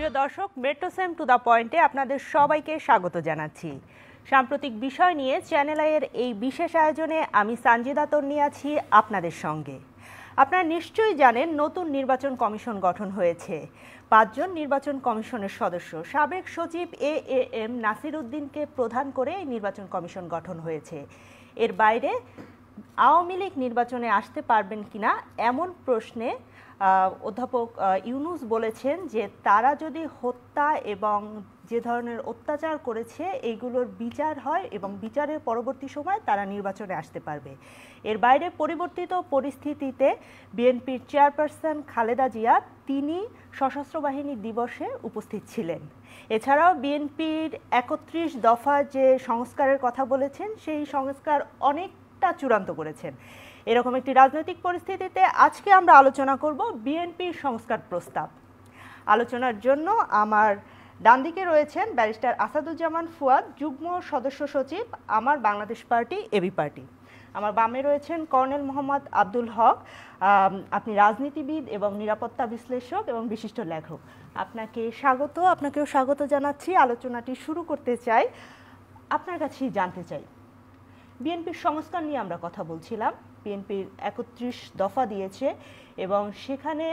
প্রিয় দর্শক, metro same to the পয়েন্টে আপনাদের সবাইকে স্বাগত জানাচ্ছি। সাম্প্রতিক বিষয় নিয়ে চ্যানেল আইয়ের এই বিশেষ আয়োজনে আমি সানজিদা তন্নি আছি আপনাদের সঙ্গে। আপনারা নিশ্চয়ই জানেন নতুন নির্বাচন কমিশন গঠন হয়েছে। 5 জন নির্বাচন কমিশনের সদস্য, সাবেক সচিব এএম নাসির উদ্দিনকে প্রধান করে এই নির্বাচন কমিশন গঠন হয়েছে। এর বাইরে আওয়ামী লীগ নির্বাচনে আসতে পারবেন কিনা এমন প্রশ্নে অধ্যাপক ইউনুস বলেছেন যে তারা যদি হত্যা এবং যে ধরনের অত্যাচার করেছে এইগুলোর বিচার হয় এবং বিচারের পরবর্তী সময় তারা নির্বাচনে আসতে পারবে। এর বাইরে পরিবর্তিত পরিস্থিতিতে বিএনপির চেয়ারপারসন খালেদা জিয়া তিনি সশস্ত্র বাহিনী দিবসে উপস্থিত ছিলেন। এছাড়াও বিএনপির 31 দফা যে সংস্কারের কথা বলেছেন সেই সংস্কার অনেকটা চূড়ান্ত করেছেন। এরকম একটি রাজনৈতিক পরিস্থিতিতে আজকে আমরা আলোচনা করব বিএনপির সংস্কার প্রস্তাব। আলোচনার জন্য আমার ডান দিকে রয়েছেন ব্যারিস্টার আসাদুজ্জামান ফুয়াদ, যুগ্ম সদস্য সচিব আমার বাংলাদেশ পার্টি এবি পার্টি। আমার বামে রয়েছেন কর্নেল মোহাম্মদ আব্দুল হক, আপনি রাজনীতিবিদ এবং নিরাপত্তা বিশ্লেষক এবং বিশিষ্ট লেখক। আপনাকেও স্বাগত জানাচ্ছি। আলোচনাটি শুরু করতে চাই, আপনার কাছেই জানতে চাই বিএনপির সংস্কার নিয়ে আমরা কথা বলছিলাম। বিএনপির 31 দফা দিয়েছে এবং সেখানে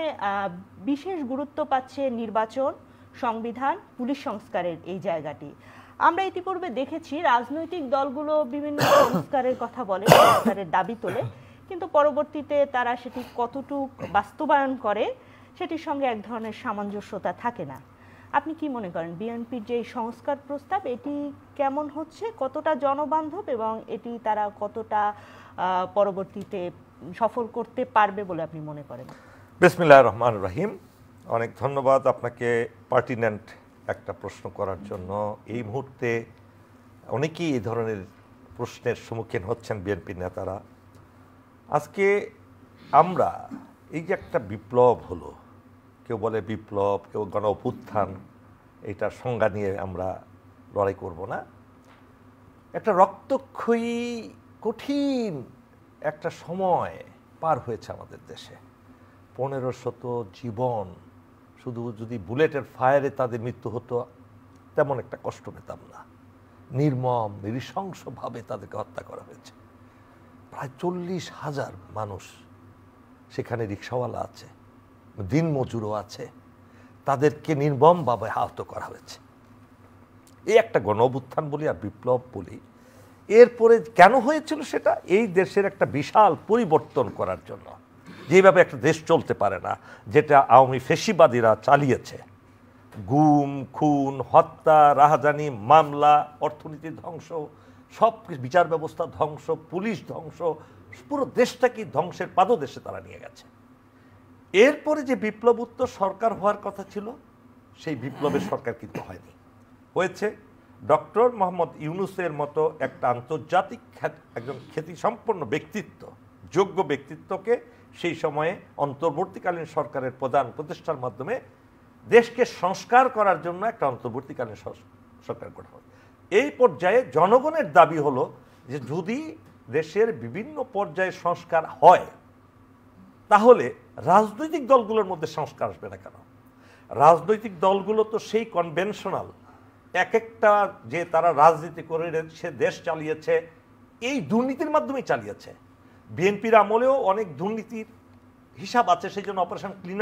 বিশেষ গুরুত্ব পাচ্ছে নির্বাচন, সংবিধান, পুলিশ সংস্কারের এই জায়গাটি। আমরা ইতিপূর্বে দেখেছি রাজনৈতিক দলগুলো বিভিন্ন সংস্কারের কথা বলে, সংস্কারের দাবি তোলে, কিন্তু পরবর্তীতে তারা সেটি কতটুক বাস্তবায়ন করে সেটির সঙ্গে এক ধরনের সামঞ্জস্যতা থাকে না। আপনি কি মনে করেন বিএনপির যে সংস্কার প্রস্তাব এটি কেমন হচ্ছে, কতটা জনবান্ধব এবং এটি তারা কতটা পরবর্তীতে সফল করতে পারবে বলে আপনি মনে করেন? বিসমিল্লাহির রহমানির রহিম। অনেক ধন্যবাদ আপনাকে পার্টিনেন্ট একটা প্রশ্ন করার জন্য। এই মুহূর্তে অনেকেই এই ধরনের প্রশ্নের সম্মুখীন হচ্ছেন বিএনপির নেতারা। আজকে আমরা এই যে একটা বিপ্লব হলো, কেউ বলে বিপ্লব, কেউ গণ অভ্যুত্থান, এইটার সংজ্ঞা নিয়ে আমরা লড়াই করব না। একটা রক্তক্ষয়ী কঠিন একটা সময় পার হয়েছে আমাদের দেশে। 1500 জীবন, শুধু যদি বুলেটের ফায়ারে তাদের মৃত্যু হতো তেমন একটা কষ্ট পেতাম না। নির্মম নৃশংসভাবে তাদেরকে হত্যা করা হয়েছে। প্রায় 40,000 মানুষ, সেখানে রিকশাওয়ালা আছে, দিনমজুরও আছে, তাদেরকে নির্মমভাবে আহত করা হয়েছে। এই একটা গণ অভ্যুত্থান বলি আর বিপ্লব বলি। এরপরে কেন হয়েছিল সেটা? এই দেশের একটা বিশাল পরিবর্তন করার জন্য। যেভাবে একটা দেশ চলতে পারে না, যেটা আওয়ামী ফেসিবাদীরা চালিয়েছে, গুম, খুন, হত্যা, রাহাজানি, মামলা, অর্থনীতি ধ্বংস, সব বিচার ব্যবস্থা ধ্বংস, পুলিশ ধ্বংস, পুরো দেশটাকে ধ্বংসের পাদদেশে তারা নিয়ে গেছে। এরপরে যে বিপ্লবোত্তর সরকার হওয়ার কথা ছিল, সেই বিপ্লবের সরকার কিন্তু হয়নি। হয়েছে ডক্টর মোহাম্মদ ইউনুসের মতো একটা আন্তর্জাতিক একজন খ্যাতিসম্পন্ন ব্যক্তিত্ব, যোগ্য ব্যক্তিত্বকে সেই সময়ে অন্তর্বর্তীকালীন সরকারের প্রধান প্রতিষ্ঠার মাধ্যমে দেশকে সংস্কার করার জন্য একটা অন্তর্বর্তীকালীন সরকার গঠন হয়। এই পর্যায়ে জনগণের দাবি হলো যে যদি দেশের বিভিন্ন পর্যায়ে সংস্কার হয় তাহলে রাজনৈতিক দলগুলোর মধ্যে সংস্কার আসবে না কেন? রাজনৈতিক দলগুলো তো সেই কনভেনশনাল, এক একটা যে তারা রাজনীতি করে সে দেশ চালিয়েছে, এই দুর্নীতির মাধ্যমেই চালিয়েছে। বিএনপির আমলেও অনেক দুর্নীতির হিসাব আছে, সেই জন্য অপারেশন ক্লিন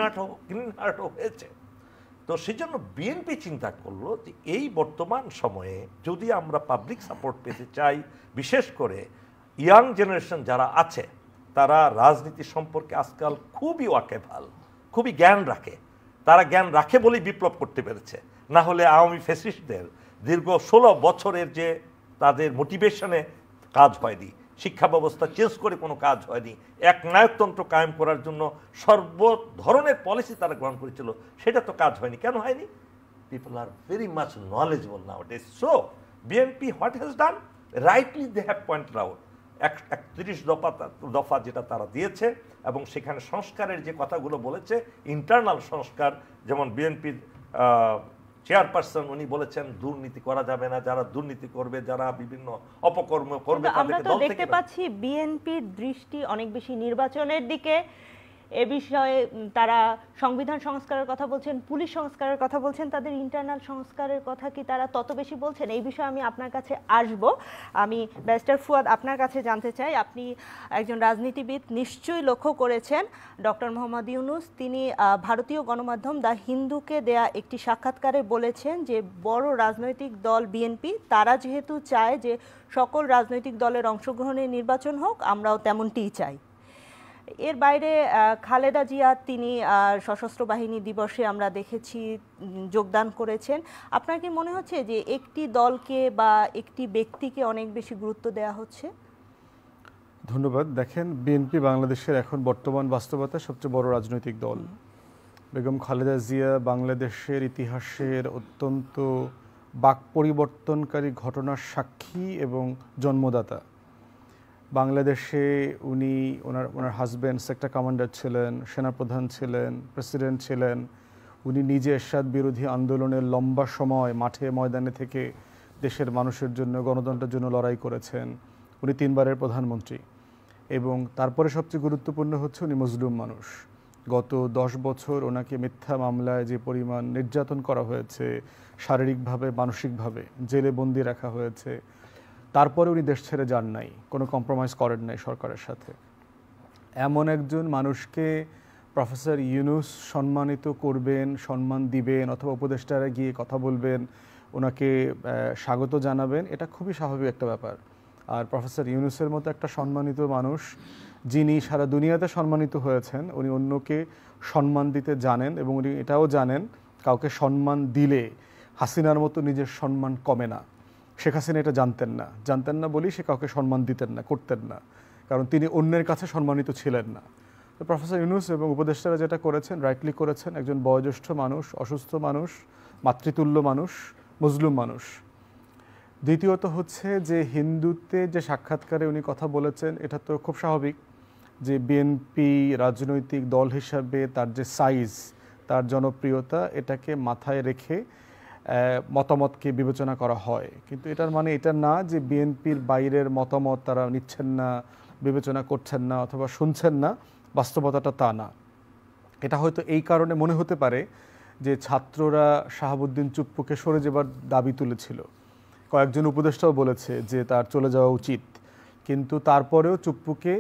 হার্টও হয়েছে। তো সেই জন্য বিএনপি চিন্তা করলো যে এই বর্তমান সময়ে যদি আমরা পাবলিক সাপোর্ট পেতে চাই, বিশেষ করে ইয়াং জেনারেশন যারা আছে তারা রাজনীতি সম্পর্কে আজকাল খুবই ওয়াকেবহাল, খুবই জ্ঞান রাখে। তারা জ্ঞান রাখে বলেই বিপ্লব করতে পেরেছে, না হলে আওয়ামী ফ্যাসিস্টদের দীর্ঘ 16 বছরের যে তাদের মোটিভেশনে কাজ হয়নি, শিক্ষা ব্যবস্থা চেঞ্জ করে কোনো কাজ হয়নি, এক নায়কতন্ত্র কায়েম করার জন্য সর্ব ধরনের পলিসি তারা গ্রহণ করেছিল, সেটা তো কাজ হয়নি। কেন হয়নি? People are very much knowledgeable nowadays. So BNP what has done, rightly they have pointed out 31 দফা যেটা তারা দিয়েছে এবং সেখানে সংস্কারের যে কথাগুলো বলেছে, ইন্টারনাল সংস্কার, যেমন বিএনপির চেয়ারপারসন উনি বলেছেন দুর্নীতি করা যাবে না, যারা দুর্নীতি করবে, যারা বিভিন্ন অপকর্ম করবে আমরা তো দেখতে পাচ্ছি বিএনপির দৃষ্টি অনেক বেশি নির্বাচনের দিকে এ বিষয়ে তারা সংবিধান সংস্কারের কথা বলছেন, পুলিশ সংস্কারের কথা বলছেন, তাদের ইন্টারনাল সংস্কারের কথা কি তারা তত বেশি বলছেন? এই বিষয়ে আমি আপনার কাছে আসব। আমি ব্যারিস্টার ফুয়াদ আপনার কাছে জানতে চাই, আপনি একজন রাজনীতিবিদ, নিশ্চয়ই লক্ষ্য করেছেন ডক্টর মোহাম্মদ ইউনূস তিনি ভারতীয় গণমাধ্যম দ্য হিন্দুকে দেয়া একটি সাক্ষাৎকারে বলেছেন যে বড় রাজনৈতিক দল বিএনপি তারা যেহেতু চায় যে সকল রাজনৈতিক দলের অংশগ্রহণে নির্বাচন হোক, আমরাও তেমনটিই চাই। এর বাইরে খালেদা জিয়া তিনি সশস্ত্র বাহিনী দিবসে আমরা দেখেছি যোগদান করেছেন। আপনার কি মনে হচ্ছে যে একটি দলকে বা একটি ব্যক্তিকে অনেক বেশি গুরুত্ব দেওয়া হচ্ছে? ধন্যবাদ। দেখেন, বিএনপি বাংলাদেশের এখন বর্তমান বাস্তবতা সবচেয়ে বড় রাজনৈতিক দল। বেগম খালেদা জিয়া বাংলাদেশের ইতিহাসের অত্যন্ত বাক পরিবর্তনকারী ঘটনার সাক্ষী এবং জন্মদাতা। বাংলাদেশে উনি ওনার হাজব্যান্ড সেক্টর কমান্ডার ছিলেন, সেনাপ্রধান ছিলেন, প্রেসিডেন্ট ছিলেন। উনি নিজে এরশাদ বিরোধী আন্দোলনের লম্বা সময় মাঠে ময়দানে থেকে দেশের মানুষের জন্য, গণতন্ত্রের জন্য লড়াই করেছেন। উনি 3 বারের প্রধানমন্ত্রী এবং তারপরে সবচেয়ে গুরুত্বপূর্ণ হচ্ছে উনি মজলুম মানুষ। গত 10 বছর ওনাকে মিথ্যা মামলায় যে পরিমাণ নির্যাতন করা হয়েছে, শারীরিকভাবে মানসিকভাবে জেলে বন্দি রাখা হয়েছে, তারপরে উনি দেশ ছেড়ে যান নাই, কোনো কম্প্রোমাইজ করেন নাই সরকারের সাথে। এমন একজন মানুষকে প্রফেসর ইউনূস সম্মানিত করবেন, সম্মান দিবেন, অথবা উপদেষ্টারা গিয়ে কথা বলবেন, ওনাকে স্বাগত জানাবেন, এটা খুবই স্বাভাবিক একটা ব্যাপার। আর প্রফেসর ইউনূসের মতো একটা সম্মানিত মানুষ, যিনি সারা দুনিয়াতে সম্মানিত হয়েছেন, উনি অন্যকে সম্মান দিতে জানেন এবং উনি এটাও জানেন কাউকে সম্মান দিলে হাসিনার মতো নিজের সম্মান কমে না। শেখ হাসিনা এটা জানতেন না বলেই সে কাউকে সম্মান দিতেন না, করতেন না, কারণ তিনি অন্যের কাছে সম্মানিত ছিলেন না। তো প্রফেসর ইউনূস এবং উপদেষ্টারা যেটা করেছেন, রাইটলি করেছেন। একজন বয়োজ্যেষ্ঠ মানুষ, অসুস্থ মানুষ, মাতৃতুল্য মানুষ, মজলুম মানুষ। দ্বিতীয়ত হচ্ছে যে হিন্দুতে যে সাক্ষাৎকারে উনি কথা বলেছেন, এটা তো খুব স্বাভাবিক যে বিএনপি রাজনৈতিক দল হিসাবে তার যে সাইজ, তার জনপ্রিয়তা, এটাকে মাথায় রেখে মতামতকে বিবেচনা করা হয়। কিন্তু এটার মানে এটা না যে বিএনপির বাইরের মতামত তারা নিচ্ছেন না, বিবেচনা করছেন না অথবা শুনছেন না। বাস্তবতাটা তা না। এটা হয়তো এই কারণে মনে হতে পারে যে ছাত্ররা শাহাবুদ্দিন চুপ্পুকে সরে যাবার দাবি তুলেছিল, কয়েকজন উপদেষ্টাও বলেছে যে তার চলে যাওয়া উচিত, কিন্তু তারপরেও চুপ্পুকে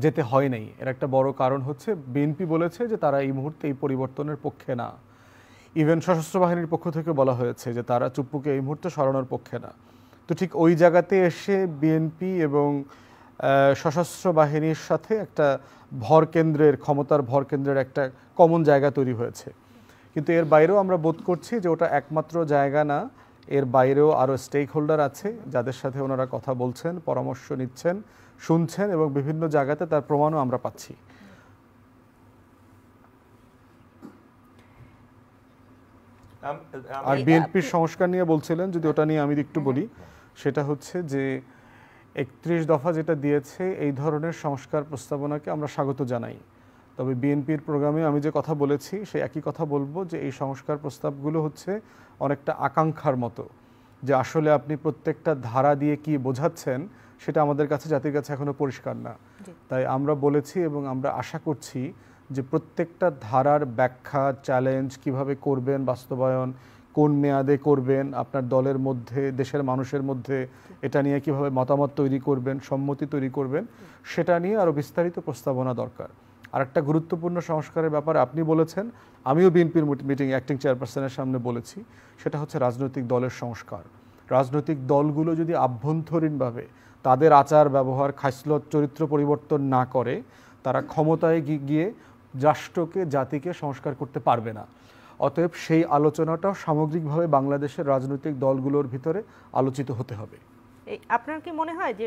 যেতে হয় নাই। এর একটা বড় কারণ হচ্ছে বিএনপি বলেছে যে তারা এই মুহূর্তে এই পরিবর্তনের পক্ষে না। ইভেন সশস্ত্র বাহিনীর পক্ষ থেকে বলা হয়েছে যে তারা চুপ্পুকে এই মুহূর্তে সরানোর পক্ষে না। তো ঠিক ওই জায়গাতে এসে বিএনপি এবং সশস্ত্র বাহিনীর সাথে একটা ক্ষমতার ভর কেন্দ্রের একটা কমন জায়গা তৈরি হয়েছে। কিন্তু এর বাইরেও আমরা বোধ করছি যে ওটা একমাত্র জায়গা না, এর বাইরেও আরও স্টেক হোল্ডার আছে যাদের সাথে ওনারা কথা বলছেন, পরামর্শ নিচ্ছেন, শুনছেন এবং বিভিন্ন জায়গাতে তার প্রমাণও আমরা পাচ্ছি। আর বিএনপির সংস্কার নিয়ে বলছিলেন, যদি ওটা নিয়ে আমি একটু বলি, সেটা হচ্ছে যে 31 দফা যেটা দিয়েছে, এই ধরনের সংস্কার প্রস্তাবনাকে আমরা স্বাগত জানাই। তবে বিএনপির প্রোগ্রামে আমি যে কথা বলেছি সেই একই কথা বলবো যে এই সংস্কার প্রস্তাবগুলো হচ্ছে অনেকটা আকাঙ্ক্ষার মতো, যে আসলে আপনি প্রত্যেকটা ধারা দিয়ে কি বোঝাচ্ছেন সেটা আমাদের কাছে, জাতির কাছে এখনো পরিষ্কার না। তাই আমরা বলেছি এবং আমরা আশা করছি যে প্রত্যেকটা ধারার ব্যাখ্যা, চ্যালেঞ্জ, কিভাবে করবেন বাস্তবায়ন, কোন মেয়াদে করবেন, আপনার দলের মধ্যে, দেশের মানুষের মধ্যে এটা নিয়ে কিভাবে মতামত তৈরি করবেন, সম্মতি তৈরি করবেন, সেটা নিয়ে আরও বিস্তারিত প্রস্তাবনা দরকার। আর একটা গুরুত্বপূর্ণ সংস্কারের ব্যাপারে আপনি বলেছেন, আমিও বিএনপির মিটিং অ্যাক্টিং চেয়ারপারসনের সামনে বলেছি, সেটা হচ্ছে রাজনৈতিক দলের সংস্কার। রাজনৈতিক দলগুলো যদি আভ্যন্তরীণভাবে তাদের আচার ব্যবহার, খাসলত, চরিত্র পরিবর্তন না করে, তারা ক্ষমতায় গিয়ে রাষ্ট্রকে, জাতিকে সংস্কার করতে পারবে না। অতএব সেই আলোচনাটাও সামগ্রিকভাবে বাংলাদেশের রাজনৈতিক দলগুলোর ভিতরে আলোচিত হতে হবে। আপনার কি মনে হয় যে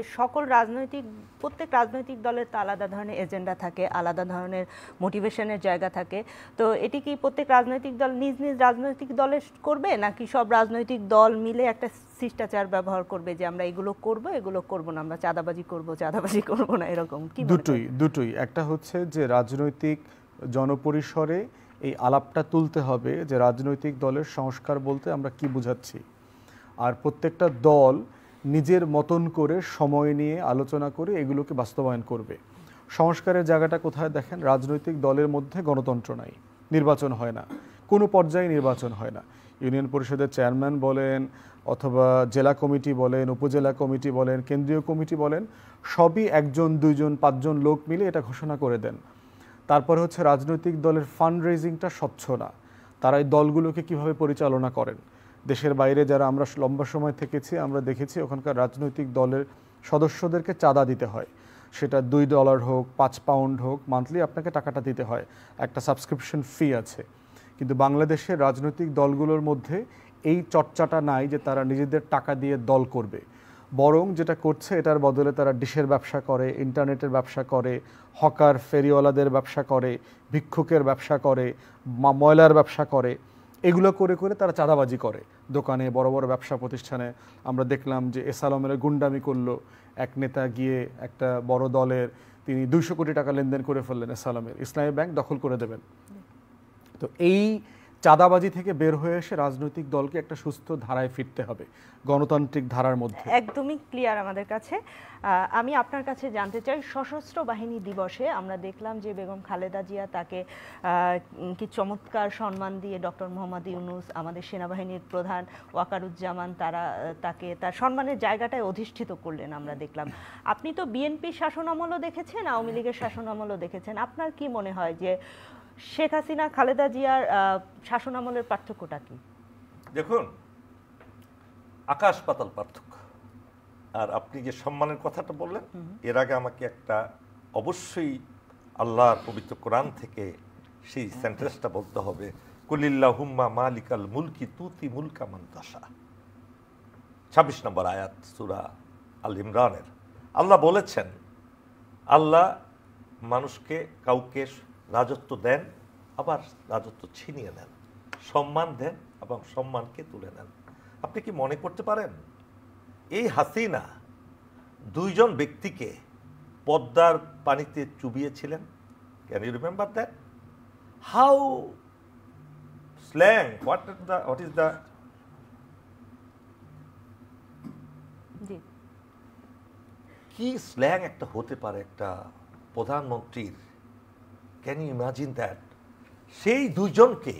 প্রত্যেক রাজনৈতিক দলের তো আলাদা ধরনের এজেন্ডা থাকে, আলাদা ধরনের মোটিভেশনের জায়গা থাকে, তো এটি কি প্রত্যেক রাজনৈতিক দল নিজ নিজ রাজনৈতিক দলে করবে, নাকি সব রাজনৈতিক দল মিলে একটা শিষ্টাচার ব্যবহার করবে যে আমরা এগুলো করব না, আমরা চাঁদাবাজি করব না, এরকম কি? দুটোই। একটা হচ্ছে যে রাজনৈতিক জনপরিসরে এই আলাপটা তুলতে হবে যে রাজনৈতিক দলের সংস্কার বলতে আমরা কি বুঝাচ্ছি, আর প্রত্যেকটা দল নিজের মতন করে সময় নিয়ে আলোচনা করে এগুলোকে বাস্তবায়ন করবে। সংস্কারের জায়গাটা কোথায় দেখেন, রাজনৈতিক দলের মধ্যে গণতন্ত্র নাই, নির্বাচন হয় না, কোনো পর্যায়ে নির্বাচন হয় না। ইউনিয়ন পরিষদের চেয়ারম্যান বলেন অথবা জেলা কমিটি বলেন, উপজেলা কমিটি বলেন, কেন্দ্রীয় কমিটি বলেন, সবই 1 2 5 লোক মিলে এটা ঘোষণা করে দেন। তারপরে হচ্ছে রাজনৈতিক দলের ফান্ড রেজিংটা স্বচ্ছ না, তারা এই দলগুলোকে কিভাবে পরিচালনা করেন। দেশের বাইরে যারা আমরা লম্বা সময় থেকেছি আমরা দেখেছি ওখানকার রাজনৈতিক দলের সদস্যদেরকে চাঁদা দিতে হয়, সেটা $2 হোক, 5 পাউন্ড হোক, মান্থলি আপনাকে টাকাটা দিতে হয়, একটা সাবস্ক্রিপশন ফি আছে। কিন্তু বাংলাদেশের রাজনৈতিক দলগুলোর মধ্যে এই চর্চাটা নাই যে তারা নিজেদের টাকা দিয়ে দল করবে, বরং যেটা করছে এটার বদলে তারা ডিশের ব্যবসা করে, ইন্টারনেটের ব্যবসা করে, হকার ফেরিওয়ালাদের ব্যবসা করে, ভিক্ষুকের ব্যবসা করে, ময়লার ব্যবসা করে, এগুলো করে করে তারা চাঁদাবাজি করে দোকানে, বড় বড় ব্যবসা প্রতিষ্ঠানে। আমরা দেখলাম যে এস আলমের গুন্ডামি করলো এক নেতা গিয়ে একটা বড় দলের, তিনি 200 কোটি টাকা লেনদেন করে ফেললেন এস আলমের, ইসলামী ব্যাংক দখল করে দেবেন। তো এই চাঁদাবাজি থেকে বের হয়ে এসে রাজনৈতিক দলকে একটা সুস্থ ধারায় ফিরতে হবে, গণতান্ত্রিক ধারার মধ্যে। একদমই ক্লিয়ার আমাদের কাছে। আমি আপনার কাছে জানতে চাই, সশস্ত্র বাহিনী দিবসে আমরা দেখলাম যে বেগম খালেদা জিয়া তাকে কি চমৎকার সম্মান দিয়ে ডক্টর মোহাম্মদ ইউনূস, আমাদের সেনাবাহিনীর প্রধান ওয়াকারুজ্জামান, তারা তাকে তার সম্মানের জায়গাটায় অধিষ্ঠিত করলেন আমরা দেখলাম। আপনি তো বিএনপি শাসনামলও দেখেছেন, আওয়ামী লীগের শাসনামলও দেখেছেন, আপনার কি মনে হয় যে শেখ হাসিনা খালেদা জিয়ার শাসনামলের পার্থক্যটা কি? দেখুন, আকাশ পাতাল পার্থক্য। আর আপনি যে সম্মানের কথাটা বললেন, এর আগে আমাকে একটা অবশ্যই আল্লাহর পবিত্র কোরআন থেকে সেই সেন্টেন্সটা বলতে হবে, কুলিল্লাহুম্মা মালিকাল মুলকি তুতি মুলকা মান তাশা, 26 নম্বর আয়াত সূরা আল ইমরানের। আল্লাহ বলেছেন, আল্লাহ মানুষকে কাউকে রাজত্ব দেন, আবার রাজত্ব ছিনিয়ে নেন, সম্মান দেন এবং সম্মানকে তুলে নেন। আপনি কি মনে করতে পারেন এই হাসিনা 2 জন ব্যক্তিকে পদ্মার পানিতে চুবিয়েছিলেন? Can you remember that? How slang, what is the কি স্ল্যাং একটা হতে পারে একটা প্রধানমন্ত্রীর? Can you imagine that? সেই 2 জনকে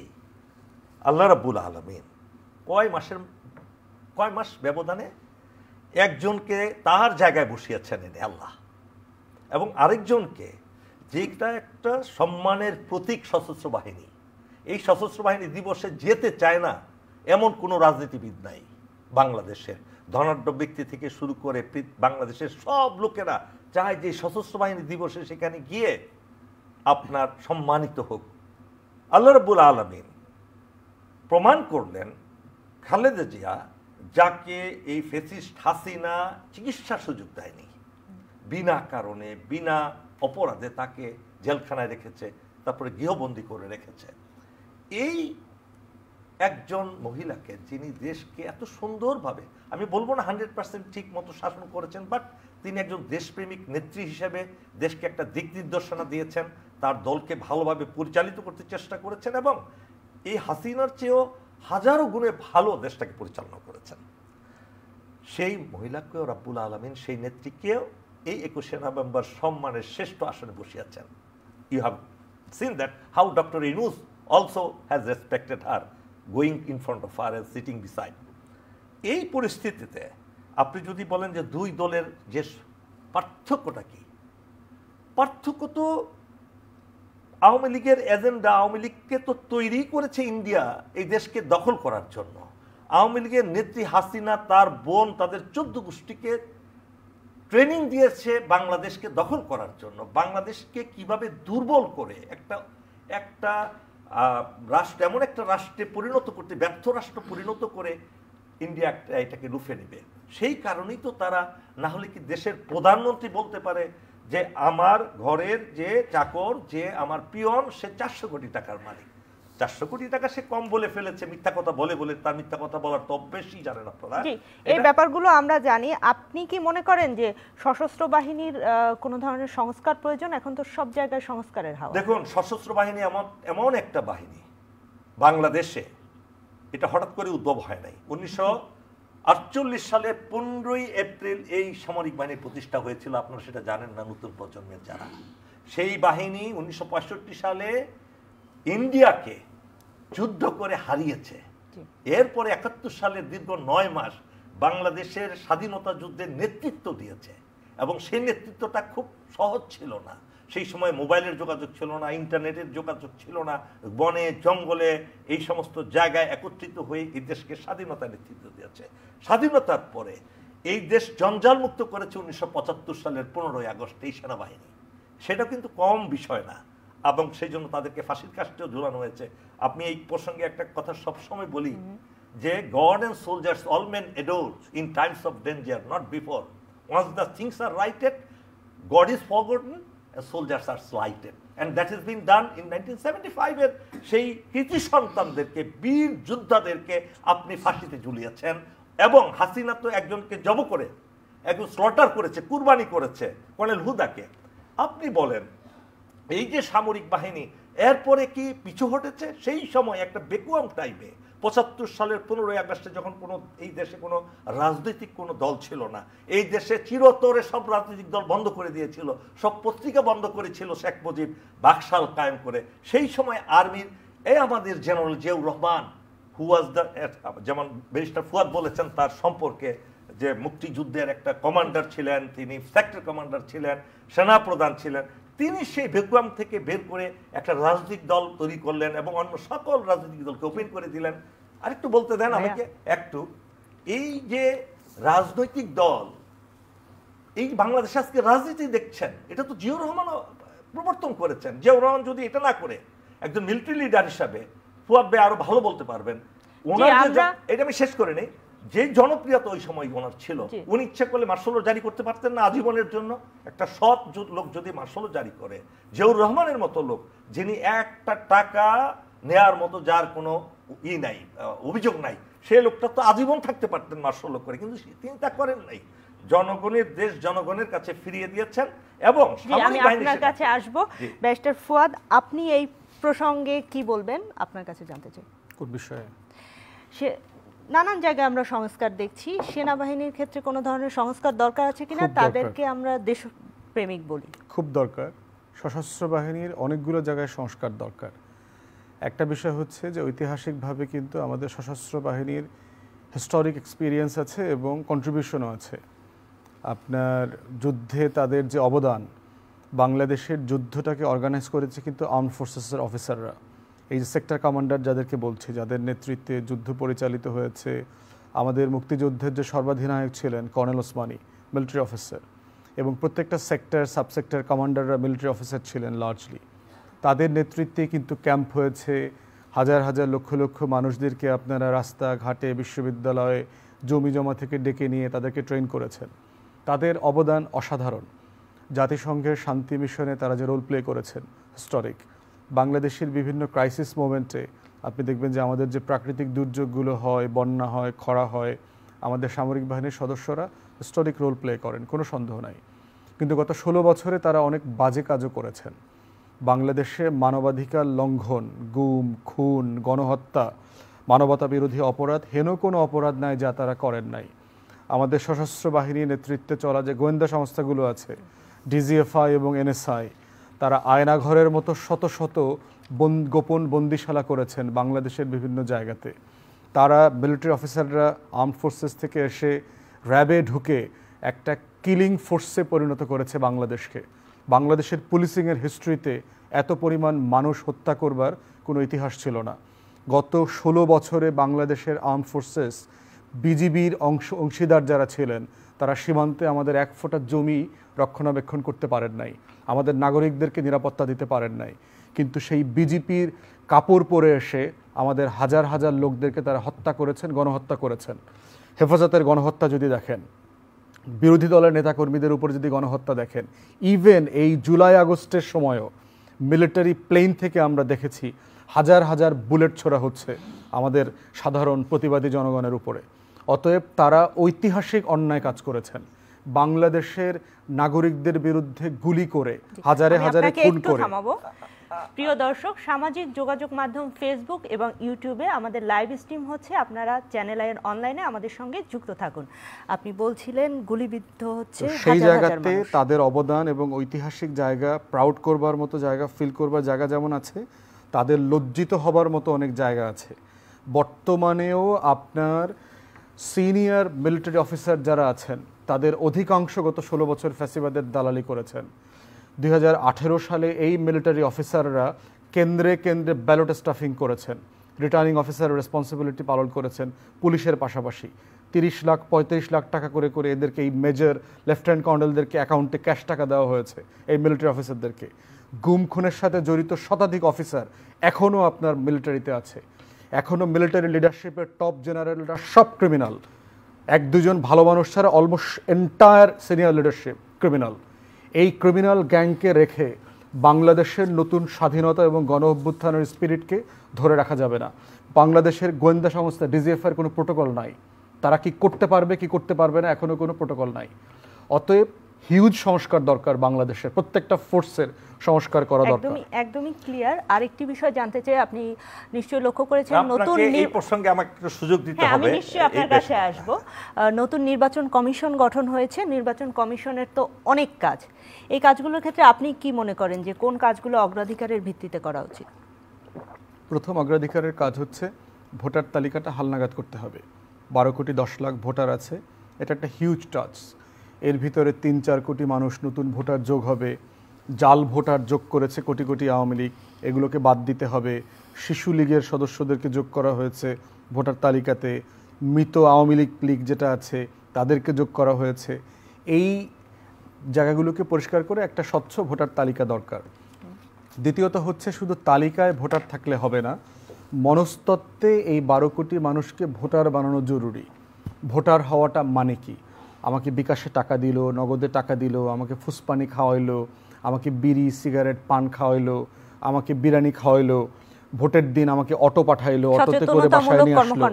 আল্লাহ রাব্বুল আলামিন কয় মাস ব্যবধানে একজনকে তার জায়গায় বসিয়েছেন এনে আল্লাহ, এবং আরেকজনকে, যেটা একটা সম্মানের প্রতীক সশস্ত্র বাহিনী, এই সশস্ত্র বাহিনী দিবসে যেতে চায় না এমন কোনো রাজনীতিবিদ নাই বাংলাদেশের। ধনাঢ্য ব্যক্তি থেকে শুরু করে বাংলাদেশের সব লোকেরা চায় যে সশস্ত্র বাহিনী দিবসে সেখানে গিয়ে আপনার সম্মানিত হোক। আল্লাহ রাব্বুল আলামিন প্রমাণ করলেন খালেদা জিয়া, যাকে এই ফ্যাসিস্ট হাসিনা চিকিৎসার সুযোগ দেয়নি, বিনা কারণে বিনা অপরাধে তাকে জেলখানায় রেখেছে, তারপরে গৃহবন্দী করে রেখেছে। এই একজন মহিলাকে, যিনি দেশকে এত সুন্দরভাবে, আমি বলবো না 100% ঠিক মতো শাসন করেছেন, বাট তিনি একজন দেশপ্রেমিক নেত্রী হিসেবে দেশকে একটা দিক নির্দেশনা দিয়েছেন, তার দলকে ভালোভাবে পরিচালিত করতে চেষ্টা করেছেন, এবং এই হাসিনার চেয়েও হাজারো গুণে ভালো দেশটাকে পরিচালনা করেছেন। সেই মহিলাকেও রাব্বুল আলামিন, সেই নেত্রীকেও এই 21শে নভেম্বর সম্মানের শ্রেষ্ঠ আসনে বসিয়েছেন। You have seen that how doctor Yunus also has respected her, going in front of her and sitting beside. এই পরিস্থিতিতে আপনি যদি বলেন যে 2 দলের যে পার্থক্যটা কি, পার্থক্য তো আওয়ামী লীগের এজেন্ডা, আওয়ামী লীগকে তো তৈরি করেছে ইন্ডিয়া এই দেশকে দখল করার জন্য। আওয়ামী লীগের নেত্রী হাসিনা, তার বোন, তাদের 14 গোষ্ঠীকে ট্রেনিং দিয়েছে বাংলাদেশকে দখল করার জন্য, বাংলাদেশকে কিভাবে দুর্বল করে একটা রাষ্ট্র, এমন একটা রাষ্ট্রে পরিণত করতে, ব্যর্থ রাষ্ট্র পরিণত করে ইন্ডিয়া এটাকে রুখে নেবে। সেই কারণেই তো তারা, না হলে কি দেশের প্রধানমন্ত্রী বলতে পারে যে আমার ঘরের যে চাকর, যে আমার পিয়ন, সে 400 কোটি টাকার মালিক। 400 কোটি টাকা সে কম বলে ফেলেছে, মিথ্যা কথা বলে তার মিথ্যা কথা বলার তো অভ্যেসই জানেন আপনারা। এই ব্যাপারগুলো আমরা জানি। আপনি কি মনে করেন যে সশস্ত্র বাহিনীর কোনো ধরনের সংস্কার প্রয়োজন? এখন তো সব জায়গায় সংস্কারের হাওয়া। দেখুন, সশস্ত্র বাহিনী এমন একটা বাহিনী, বাংলাদেশে এটা হঠাৎ করে উদ্ভব হয় নাই। 48 সালে 15ই এপ্রিল এই সামরিক বাহিনী প্রতিষ্ঠা হয়েছিল, আপনারা সেটা জানেন না নতুন প্রজন্মের যারা। সেই বাহিনী 1965 সালে ইন্ডিয়াকে যুদ্ধ করে হারিয়েছে। এরপরে 71 সালে দীর্ঘ 9 মাস বাংলাদেশের স্বাধীনতা যুদ্ধের নেতৃত্ব দিয়েছে, এবং সেই নেতৃত্বটা খুব সহজ ছিল না। সেই সময় মোবাইলের যোগাযোগ ছিল না, ইন্টারনেটের যোগাযোগ ছিল না, বনে জঙ্গলে এই সমস্ত জায়গায় একত্রিত হয়ে এই দেশকে স্বাধীনতা নেতৃত্ব দিয়েছে। স্বাধীনতার পরে এই দেশ জঞ্জাল মুক্ত করেছে 1975 সালের 15ই আগস্ট এই সেনাবাহিনী। সেটা কিন্তু কম বিষয় না, এবং সেই জন্য তাদেরকে ফাঁসির কাস্টেও ঝুলানো হয়েছে। আপনি এই প্রসঙ্গে একটা কথা সবসময় বলি যে God and soldiers all men adore in times of danger, not before. Once the things are righted, God is forgotten, soldiers are slighted, and that is been done in 1975 এর সেই কৃতি সন্তানদেরকে, বীর যোদ্ধাদেরকে আপনি ফাঁসিতে ঝুলিয়েছেন। এবং হাসিনা তো একজনকে জব করে, একজন স্লটার করেছে, কুরবানি করেছে, কর্নেল হুদাকে। আপনি বলেন এই যে সামরিক বাহিনী এরপরে কি পিছু হটেছে? সেই সময় একটা বেকুয়াম টাইমে 75 সালের 15ই আগস্টে যখন কোনো এই দেশে কোনো রাজনৈতিক কোনো দল ছিল না, এই দেশে চিরতরে সব রাজনৈতিক দল বন্ধ করে দিয়েছিল, সব পত্রিকা বন্ধ করেছিল শেখ মুজিব বাকশাল কায়েম করে। সেই সময় আর্মির আমাদের general Ziaur Rahman, who was the, যেমন ব্যারিস্টার ফুয়াদ বলেছেন তার সম্পর্কে, যে মুক্তিযুদ্ধের একটা কমান্ডার ছিলেন, তিনি সেক্টর কমান্ডার ছিলেন, সেনাপ্রধান ছিলেন। তিনি সেই ভেকুয়াম থেকে বের করে একটা রাজনৈতিক দল তৈরি করলেন এবং অন্য সকল রাজনৈতিক দলকে ওপেন করে দিলেন। আরেকটু বলতে দেন আমাকে একটু, এই যে রাজনৈতিক দল এই বাংলাদেশে আজকে রাজনীতি দেখছেন, এটা তো জিয়াউর রহমান প্রবর্তন করেছেন। জিয়াউর রহমান যদি এটা না করে একজন মিলিটারি লিডার হিসাবে, ফুয়াদ ভাই আরো ভালো বলতে পারবেন, ওনার এটা আমি শেষ করে নেই, যে জনপ্রিয়তা ওই সময় ওনার ছিল, উনি ইচ্ছা করলে মার্শাল জারি করতে পারতেন না আজীবনের জন্য? একটা সৎ লোক যদি মার্শাল জারি করে, জিয়াউর রহমানের মতো লোক যিনি একটা টাকা নেয়ার মতো যার কোনো নাই, অভিযোগ নাই, সে লোকটা তো আজীবন থাকতে পারতেন মার্শাল করে, কিন্তু তিনি তা করেন নাই। জনগণের দেশ জনগণের কাছে ফিরিয়ে দিয়েছেন। এবং আমি আপনার কাছে আসবো ব্যারিস্টার ফুয়াদ, আপনি এই প্রসঙ্গে কি বলবেন? আপনার কাছে জানতে চাই কোন বিষয়ে। সে নানান জায়গায় আমরা সংস্কার দেখছি, সেনাবাহিনীর ক্ষেত্রে কোনো ধরনের সংস্কার দরকার আছে কিনা? তাদেরকে আমরা দেশপ্রেমিক বলি, খুব দরকার। সশস্ত্র বাহিনীর অনেকগুলো জায়গায় সংস্কার দরকার। একটা বিষয় হচ্ছে যে ঐতিহাসিকভাবে কিন্তু আমাদের সশস্ত্র বাহিনীর হিস্টোরিক এক্সপিরিয়েন্স আছে এবং কন্ট্রিবিউশনও আছে। আপনার যুদ্ধে তাদের যে অবদান, বাংলাদেশের যুদ্ধটাকে অর্গানাইজ করেছে কিন্তু আর্মড ফোর্সেসের অফিসাররা। এই যে সেক্টর কমান্ডার যাদেরকে বলছি, যাদের নেতৃত্বে যুদ্ধ পরিচালিত হয়েছে, আমাদের মুক্তিযুদ্ধের যে সর্বাধিনায়ক ছিলেন কর্নেল ওসমানী, মিলিটারি অফিসার, এবং প্রত্যেকটা সেক্টর সাবসেক্টর কমান্ডাররা মিলিটারি অফিসার ছিলেন লার্জলি। তাদের নেতৃত্বে কিন্তু ক্যাম্প হয়েছে, হাজার হাজার লক্ষ লক্ষ মানুষদেরকে আপনারা রাস্তাঘাটে, বিশ্ববিদ্যালয়ে, জমি জমা থেকে ডেকে নিয়ে তাদেরকে ট্রেন করেছেন। তাদের অবদান অসাধারণ। জাতিসংঘের শান্তি মিশনে তারা যে রোল প্লে করেছেন হিস্টোরিক। বাংলাদেশের বিভিন্ন ক্রাইসিস মোমেন্টে আপনি দেখবেন যে আমাদের যে প্রাকৃতিক দুর্যোগগুলো হয়, বন্যা হয়, খরা হয়, আমাদের সামরিক বাহিনীর সদস্যরা হিস্টোরিক রোল প্লে করেন, কোনো সন্দেহ নাই। কিন্তু গত 16 বছরে তারা অনেক বাজে কাজও করেছেন। বাংলাদেশে মানবাধিকার লঙ্ঘন, গুম, খুন, গণহত্যা, মানবতা বিরোধী অপরাধ, হেন কোনো অপরাধ নাই যা তারা করেন নাই। আমাদের সশস্ত্র বাহিনীর নেতৃত্বে চলা যে গোয়েন্দা সংস্থাগুলো আছে, ডিজিএফআই এবং এনএসআই, তারা আয়নাঘরের মতো শত শত গোপন বন্দিশালা করেছেন বাংলাদেশের বিভিন্ন জায়গাতে। তারা মিলিটারি অফিসাররা আর্মড ফোর্সেস থেকে এসে র্যাবে ঢুকে একটা কিলিং ফোর্সে পরিণত করেছে বাংলাদেশকে। বাংলাদেশের পুলিশিংয়ের হিস্ট্রিতে এত পরিমাণ মানুষ হত্যা করবার কোনো ইতিহাস ছিল না। গত 16 বছরে বাংলাদেশের আর্মড ফোর্সেস, বিজিবির অংশীদার যারা ছিলেন, তারা সীমান্তে আমাদের এক ফোঁটা জমি রক্ষণাবেক্ষণ করতে পারেন নাই, আমাদের নাগরিকদেরকে নিরাপত্তা দিতে পারেন নাই। কিন্তু সেই বিজেপির কাপড় পরে এসে আমাদের হাজার হাজার লোকদেরকে তারা হত্যা করেছেন, গণহত্যা করেছেন। হেফাজতের গণহত্যা যদি দেখেন, বিরোধী দলের নেতাকর্মীদের উপর যদি গণহত্যা দেখেন, ইভেন এই জুলাই আগস্টের সময়ও মিলিটারি প্লেন থেকে আমরা দেখেছি হাজার হাজার বুলেট ছোড়া হচ্ছে আমাদের সাধারণ প্রতিবাদী জনগণের উপরে। অতএব তারা ঐতিহাসিক অন্যায় কাজ করেছেন। বাংলাদেশের নাগরিকদের বিরুদ্ধে গুলি করে, হাজারে হাজারে খুন করে। প্রিয় দর্শক, সামাজিক যোগাযোগ মাধ্যম ফেসবুক এবং ইউটিউবে আমাদের লাইভ স্ট্রিম হচ্ছে, আপনারা চ্যানেল আইয়ের অনলাইনে আমাদের সঙ্গে যুক্ত থাকুন। আপনি বলছিলেন গুলিবিদ্ধ হচ্ছে সেই জায়গাতে তাদের অবদান এবং ঐতিহাসিক জায়গা, প্রাউড করবার মতো জায়গা, ফিল করবার জায়গা যেমন আছে, তাদের লজ্জিত হবার মতো অনেক জায়গা আছে। বর্তমানেও আপনার সিনিয়র মিলিটারি অফিসার যারা আছেন তাদের অধিকাংশ গত 16 বছর ফ্যাসিবাদের দালালি করেছেন। 2018 সালে এই মিলিটারি অফিসাররা কেন্দ্রে কেন্দ্রে ব্যালট স্টাফিং করেছেন, রিটার্নিং অফিসারের রেসপন্সিবিলিটি পালন করেছেন পুলিশের পাশাপাশি। 30 লাখ 35 লাখ টাকা করে করে এদেরকে, এই মেজর লেফটেন্যান্ট কর্নেলদেরকে অ্যাকাউন্টে ক্যাশ টাকা দেওয়া হয়েছে এই মিলিটারি অফিসারদেরকে। গুম খুনের সাথে জড়িত শতাধিক অফিসার এখনও আপনার মিলিটারিতে আছে। এখনও মিলিটারি লিডারশিপের টপ জেনারেলরা সব ক্রিমিনাল। 1-2 ভালো মানুষ ছাড়া almost entire senior leadership criminal. এই ক্রিমিনাল গ্যাংকে রেখে বাংলাদেশের নতুন স্বাধীনতা এবং গণ অভ্যুত্থানের স্পিরিটকে ধরে রাখা যাবে না। বাংলাদেশের গোয়েন্দা সংস্থা ডিজিএফআই এর কোনো প্রোটোকল নাই, তারা কি করতে পারবে কি করতে পারবে না এখনও কোনো প্রোটোকল নাই। অতএব হিউজ সংস্কার দরকার, বাংলাদেশের প্রত্যেকটা ফোর্সের সংস্কার করা দরকার। একদমই ক্লিয়ার। আরেকটি বিষয় জানতে চাই, আপনি নিশ্চয়ই লক্ষ্য করেছেন নতুন এই প্রসঙ্গে আমাকে একটু সুযোগ দিতে হবে। আমি নিশ্চয়ই আপনার কাছে আসব। নতুন নির্বাচন কমিশন গঠন হয়েছে, নির্বাচন কমিশনের তো অনেক কাজ। এই কাজগুলোর ক্ষেত্রে আপনি কি মনে করেন যে কোন কাজগুলো অগ্রাধিকারের ভিত্তিতে করা উচিত? প্রথম অগ্রাধিকারের কাজ হচ্ছে ভোটার তালিকাটা হালনাগাদ করতে হবে। 12 কোটি 10 লাখ ভোটার আছে, এটা একটা হিউজ টাস্ক। এর ভিতরে 3-4 কোটি মানুষ নতুন ভোটার যোগ হবে, জাল ভোটার যোগ করেছে কোটি কোটি আওয়ামী লীগ, এগুলোকে বাদ দিতে হবে। শিশু লীগের সদস্যদেরকে যোগ করা হয়েছে ভোটার তালিকাতে, মৃত আওয়ামী লীগ যেটা আছে তাদেরকে যোগ করা হয়েছে। এই জায়গাগুলোকে পরিষ্কার করে একটা স্বচ্ছ ভোটার তালিকা দরকার। দ্বিতীয়ত হচ্ছে শুধু তালিকায় ভোটার থাকলে হবে না, মনস্তত্ত্বে এই 12 কোটি মানুষকে ভোটার বানানো জরুরি। ভোটার হওয়াটা মানে কি? আমাকে বিকাশে টাকা দিল, নগদে টাকা দিল, আমাকে ফুসপানি খাওয়াইলো, আমাকে বিড়ি সিগারেট পান খাওয়াইলো, আমাকে বিরিয়ানি খাওয়াইলো, ভোটের দিন আমাকে অটো পাঠাইলো, অটোতে করে বাসায় নিয়ে আসলো,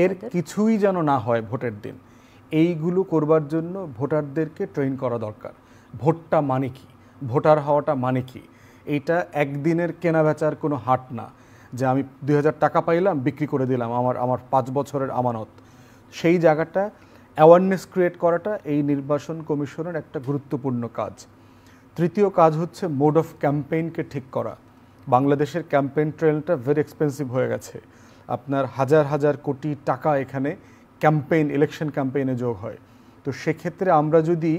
এর কিছুই যেন না হয় ভোটের দিন। এইগুলো করবার জন্য ভোটারদেরকে ট্রেন করা দরকার। ভোটটা মানে কি, ভোটার হওয়াটা মানে কি, এইটা একদিনের কেনা বেচার কোনো হাট না যে আমি 2000 টাকা পাইলাম বিক্রি করে দিলাম আমার 5 বছরের আমানত। সেই জায়গাটা অ্যাওয়ারনেস ক্রিয়েট করাটা এই নির্বাচন কমিশনের একটা গুরুত্বপূর্ণ কাজ। তৃতীয় কাজ হচ্ছে মোড অফ ক্যাম্পেইনকে ঠিক করা। বাংলাদেশের ক্যাম্পেইন ট্রেলটা ভেরি এক্সপেন্সিভ হয়ে গেছে। আপনার হাজার হাজার কোটি টাকা এখানে ক্যাম্পেইন, ইলেকশন ক্যাম্পেইনে যোগ হয়। তো সেক্ষেত্রে আমরা যদি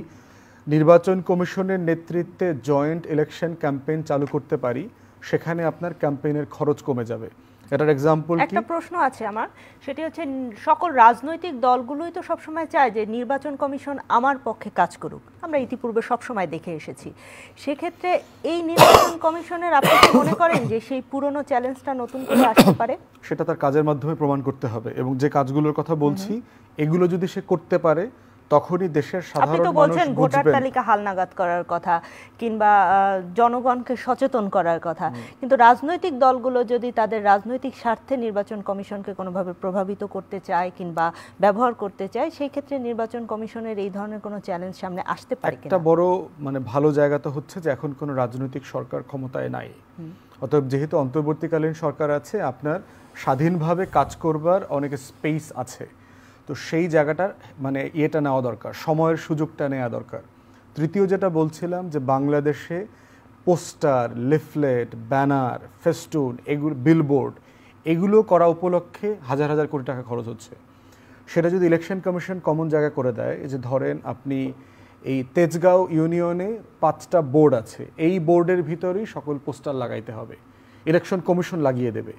নির্বাচন কমিশনের নেতৃত্বে জয়েন্ট ইলেকশন ক্যাম্পেইন চালু করতে পারি, সেখানে আপনার ক্যাম্পেইনের খরচ কমে যাবে। এটার এক্সাম্পল একটা প্রশ্ন আছে আমার, সেটি হচ্ছে সকল রাজনৈতিক দলগুলোই তো সবসময় চায় যে নির্বাচন কমিশন আমার পক্ষে কাজ করুক, আমরা ইতিপূর্বে সবসময় দেখে এসেছি। সেক্ষেত্রে এই নির্বাচন কমিশনের আপনি কি মনে করেন যে সেই পুরনো চ্যালেঞ্জটা নতুন করে আসতে পারে? সেটা তার কাজের মাধ্যমে প্রমাণ করতে হবে, এবং যে কাজগুলোর কথা বলছি এগুলো যদি সে করতে পারে তখনই দেশের সাধারণ মানুষ বুঝবেন। আপনি তো বলছেন ভোটার তালিকা হালনাগাদ করার কথা কিংবা জনগণকে সচেতন করার কথা, কিন্তু রাজনৈতিক দলগুলো যদি তাদের রাজনৈতিক স্বার্থে নির্বাচন কমিশনকে কোনোভাবে প্রভাবিত করতে চায় কিংবা ব্যবহার করতে চায়, সেই ক্ষেত্রে নির্বাচন কমিশনের এই ধরনের কোনো চ্যালেঞ্জ সামনে আসতে পারে কিনা? একটা বড় ভালো জায়গা তো হচ্ছে যে এখন কোনো রাজনৈতিক সরকার ক্ষমতায় নাই। অতএব যেহেতু অন্তর্বর্তীকালীন সরকার আছে, আপনার স্বাধীনভাবে কাজ করবার অনেক স্পেস আছে। তো সেই জায়গাটার ইয়েটা নেওয়া দরকার, সময়ের সুযোগটা নেওয়া দরকার। তৃতীয় যেটা বলছিলাম যে বাংলাদেশে পোস্টার, লিফলেট, ব্যানার, ফেস্টুন, এগুলো বিলবোর্ড, এগুলো করা উপলক্ষে হাজার হাজার কোটি টাকা খরচ হচ্ছে। সেটা যদি ইলেকশন কমিশন কমন জায়গা করে দেয়, যে ধরেন আপনি এই তেজগাঁও ইউনিয়নে 5টা বোর্ড আছে, এই বোর্ডের ভিতরেই সকল পোস্টার লাগাইতে হবে, ইলেকশন কমিশন লাগিয়ে দেবে,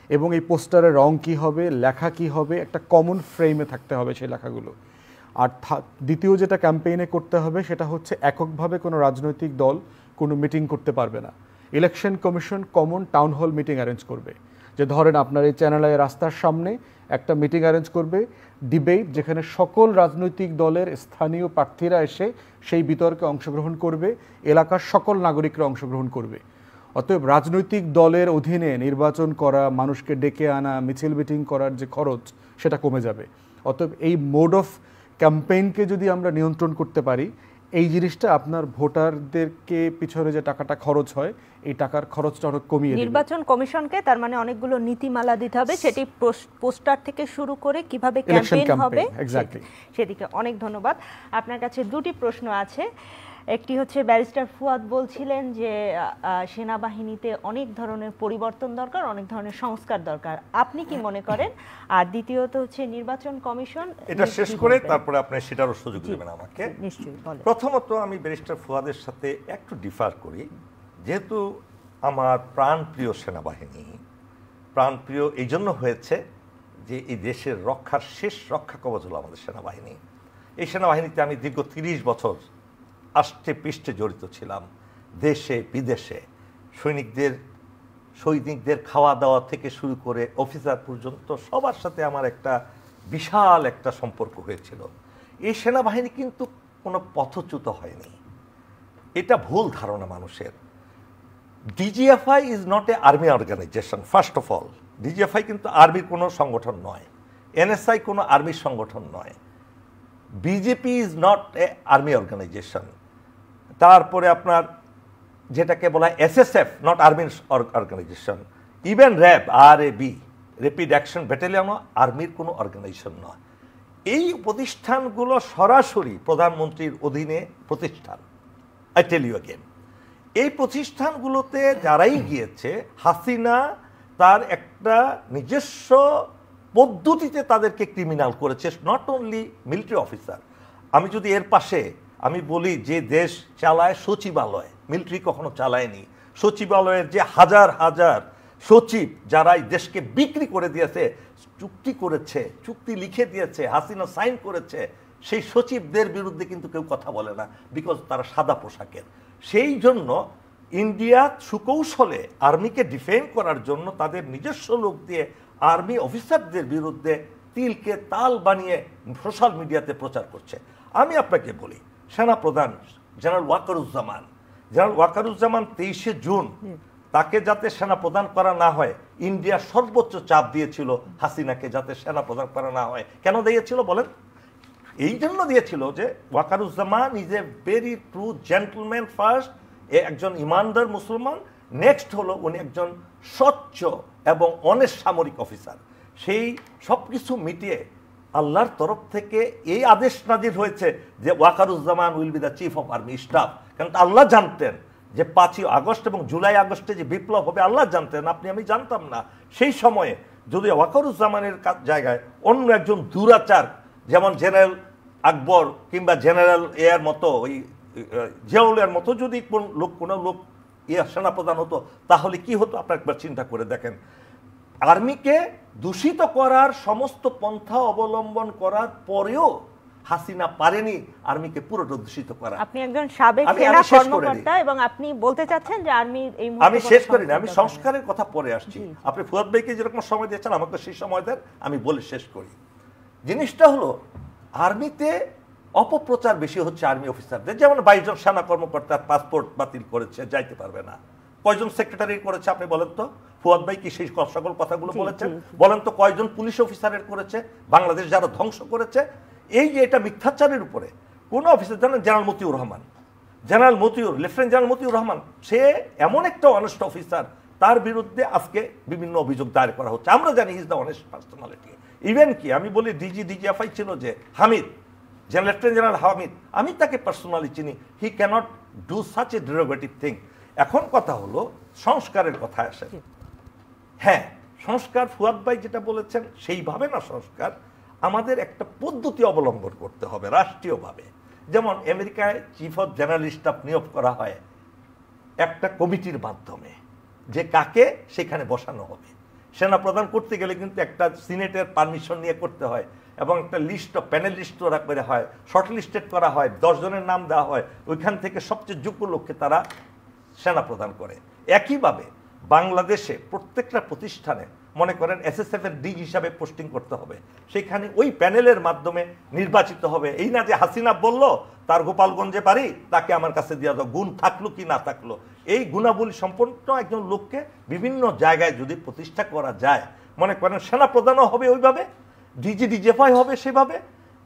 এবং এই পোস্টারের রং কী হবে, লেখা কী হবে, একটা কমন ফ্রেমে থাকতে হবে সেই লেখাগুলো। আর দ্বিতীয় যেটা ক্যাম্পেইনে করতে হবে সেটা হচ্ছে এককভাবে কোনো রাজনৈতিক দল কোনো মিটিং করতে পারবে না। Election commission common town hall meeting arrange করবে, যে ধরেন আপনার এই চ্যানেলের রাস্তার সামনে একটা মিটিং অ্যারেঞ্জ করবে, ডিবেট, যেখানে সকল রাজনৈতিক দলের স্থানীয় প্রার্থীরা এসে সেই বিতর্কে অংশগ্রহণ করবে, এলাকার সকল নাগরিকরা অংশগ্রহণ করবে। অতএব রাজনৈতিক দলের অধীনে নির্বাচন করা, মানুষকে ডেকে আনা, মিছিল মিটিং করার যে খরচ সেটা কমে যাবে। অতএব এই মোড অফ ক্যাম্পেইনকে যদি আমরা নিয়ন্ত্রণ করতে পারি, এই জিনিসটা আপনার ভোটারদেরকে পিছনে যে টাকাটা খরচ হয় এই টাকার খরচটা অনেক কমিয়ে দেবে। নির্বাচন কমিশনকে তার মানে অনেকগুলো নীতিমালা দিতে হবে, সেটি পোস্টার থেকে শুরু করে কিভাবে ক্যাম্পেইন হবে সেদিকে। অনেক ধন্যবাদ। আপনার কাছে দুটি প্রশ্ন আছে। একটি হচ্ছে, ব্যারিস্টার ফুয়াদ বলছিলেন যে সেনাবাহিনীতে অনেক ধরনের পরিবর্তন দরকার, অনেক ধরনের সংস্কার দরকার, আপনি কি মনে করেন? আর দ্বিতীয়ত হচ্ছে নির্বাচন কমিশন। এটা শেষ করে তারপরে আপনি সেটারও সুযোগ দেবেন আমাকে। নিশ্চয়ই বলেন। প্রথমত আমি ব্যারিস্টার ফুয়াদের সাথে একটু ডিফার করি, যেহেতু আমার প্রাণপ্রিয় সেনাবাহিনী, প্রাণপ্রিয় এই জন্য হয়েছে যে এই দেশের রক্ষার শেষ রক্ষা কবচ হলো আমাদের সেনাবাহিনী। এই সেনাবাহিনীতে আমি দীর্ঘ 30 বছর আষ্টে পৃষ্ঠে জড়িত ছিলাম, দেশে বিদেশে। সৈনিকদের খাওয়া দাওয়া থেকে শুরু করে অফিসার পর্যন্ত সবার সাথে আমার একটা বিশাল একটা সম্পর্ক হয়েছিল। এই সেনাবাহিনী কিন্তু কোনো পথচ্যুত হয়নি, এটা ভুল ধারণা মানুষের। DGFI is not a army organization. First of all, DGFI কিন্তু আর্মির কোনো সংগঠন নয়, এনএসআই কোনো আর্মির সংগঠন নয়, BJP is not a army organization. তারপরে আপনার যেটাকে বলা হয় SSF, not army organization. Even RAB, RAB, rapid action ব্যাটালিয়নও আর্মির কোনো অর্গানাইজেশন নয়। এই প্রতিষ্ঠানগুলো সরাসরি প্রধানমন্ত্রীর অধীনে প্রতিষ্ঠান। আই টেল ইউ অ্যাগেন, এই প্রতিষ্ঠানগুলোতে যারাই গিয়েছে, হাসিনা তার একটা নিজস্ব পদ্ধতিতে তাদেরকে ক্রিমিনাল করেছে, নট অনলি মিলিটারি অফিসার। আমি যদি এর পাশে আমি বলি যে দেশ চালায় সচিবালয়, মিলিটারি কখনো চালায়নি। সচিবালয়ের যে হাজার হাজার সচিব যারা এই দেশকে বিক্রি করে দিয়েছে, চুক্তি করেছে, চুক্তি লিখে দিয়েছে, হাসিনা সাইন করেছে, সেই সচিবদের বিরুদ্ধে কিন্তু কেউ কথা বলে না, বিকজ তারা সাদা পোশাকের। সেই জন্য ইন্ডিয়া সুকৌশলে আর্মিকে ডিফেন্ড করার জন্য তাদের নিজস্ব লোক দিয়ে আর্মি অফিসারদের বিরুদ্ধে তিলকে তাল বানিয়ে সোশ্যাল মিডিয়াতে প্রচার করছে। আমি আপনাকে বলি, সেনাপ্রধান জেনারেল ওয়াকারুজ্জামান 23শে জুন তাকে যাতে সেনাপ্রধান করা না হয়, ইন্ডিয়া সর্বোচ্চ চাপ দিয়েছিল হাসিনাকে যাতে সেনাপ্রধান করা না হয়। কেন দিয়েছিল বলেন? এই জন্য দিয়েছিল যে Wakeruzzaman is a very true gentleman first, একজন ইমানদার মুসলমান, নেক্সট হলো উনি একজন স্বচ্ছ এবং অনেস্ট সামরিক অফিসার। সেই সব কিছু মিটিয়ে আল্লাহর তরফ থেকে এই আদেশ নাজির হয়েছে যে Wakeruzzaman will be the chief of army staff. কারণ আল্লাহ জানতেন যে 5ই আগস্ট এবং জুলাই আগস্টে যে বিপ্লব হবে, আল্লাহ জানতেন, আপনি আমি জানতাম না। সেই সময়ে যদি ওয়াকারুজ্জামানের জায়গায় অন্য একজন দুরাচার, যেমন জেনারেল আকবর কিংবা জেনারেল এর মতো, ওই জিয়াউলের মতো যদি কোনো লোক সেনাপ্রধান হতো, তাহলে কি হতো আপনার একবার চিন্তা করে দেখেন। আর্মিকে দূষিত করার সমস্ত পন্থা অবলম্বন করার পরেও হাসিনা পারেনি আর্মিকে পুরোটা দূষিত করা। আপনি একজন সাবেক সেনা কর্মকর্তা এবং আপনি বলতে চাচ্ছেন যে আর্মি এই মুহূর্তে আমি শেষ করিনি, আমি সংস্কারের কথা পরে আসছি। আপনি ফুয়াদ ভাইকে যেরকম সময় দিয়েছেন আমাকে সেই সময় দেন, আমি বলে শেষ করি। জিনিসটা হলো, আর্মিতে অপপ্রচার বেশি হচ্ছে আর্মি অফিসারদের। যেমন 22 জন সেনা কর্মকর্তার পাসপোর্ট বাতিল করেছে, যাইতে পারবে না। কয়জন সেক্রেটারি করেছে আপনি বলেন তো? ফুয়াদ ভাই কি সেই সকল কথাগুলো বলেছেন? বলেন তো কয়জন পুলিশ অফিসারের করেছে? বাংলাদেশ যারা ধ্বংস করেছে, এই যে এটা মিথ্যাচারের উপরে কোন অফিসার, জানেন general Motiur Rahman, lieutenant general Motiur Rahman, সে এমন একটা অনেস্ট অফিসার, তার বিরুদ্ধে আজকে বিভিন্ন অভিযোগ দায়ের করা হচ্ছে। আমরা জানি is the honest personality. Even কি আমি বলি ডিজিএফআই ছিল যে হামিদ, লেফটেন্যান্ট জেনারেল হামিদ, আমি তাকে পার্সোনালি চিনি। He cannot do such a derogative thing. এখন কথা হলো সংস্কারের কথা আসে। হ্যাঁ, সংস্কার ফুয়াদ ভাই যেটা বলেছেন সেইভাবে না, সংস্কার আমাদের একটা পদ্ধতি অবলম্বন করতে হবে রাষ্ট্রীয়ভাবে। যেমন আমেরিকায় চিফ অফ জেনারেল স্টাফ নিয়োগ করা হয় একটা কমিটির মাধ্যমে, যে কাকে সেখানে বসানো হবে। সেনাপ্রধান করতে গেলে কিন্তু একটা সিনেটের পারমিশন নিয়ে করতে হয় এবং একটা লিস্ট অফ প্যানেল লিস্ট ওরা করে হয়, শর্ট লিস্টেড করা হয়, 10 জনের নাম দেওয়া হয়, ওইখান থেকে সবচেয়ে যোগ্য লোককে তারা সেনাপ্রধান করে। একইভাবে বাংলাদেশে প্রত্যেকটা প্রতিষ্ঠানে মনে করেন এসএসএফ এর ডিজি হিসাবে পোস্টিং করতে হবে, সেখানে ওই প্যানেলের মাধ্যমে নির্বাচিত হবে। এই না যে হাসিনা বলল তার গোপালগঞ্জে বাড়ি, তাকে আমার কাছে দিয়ে দাও, গুণ থাকলো কি না থাকলো, এই গুণাবলী সম্পন্ন একজন লোককে বিভিন্ন জায়গায় যদি প্রতিষ্ঠা করা যায়, মনে করেন সেনাপ্রধানও হবে ওইভাবে, ডিজিএফআই হবে সেভাবে,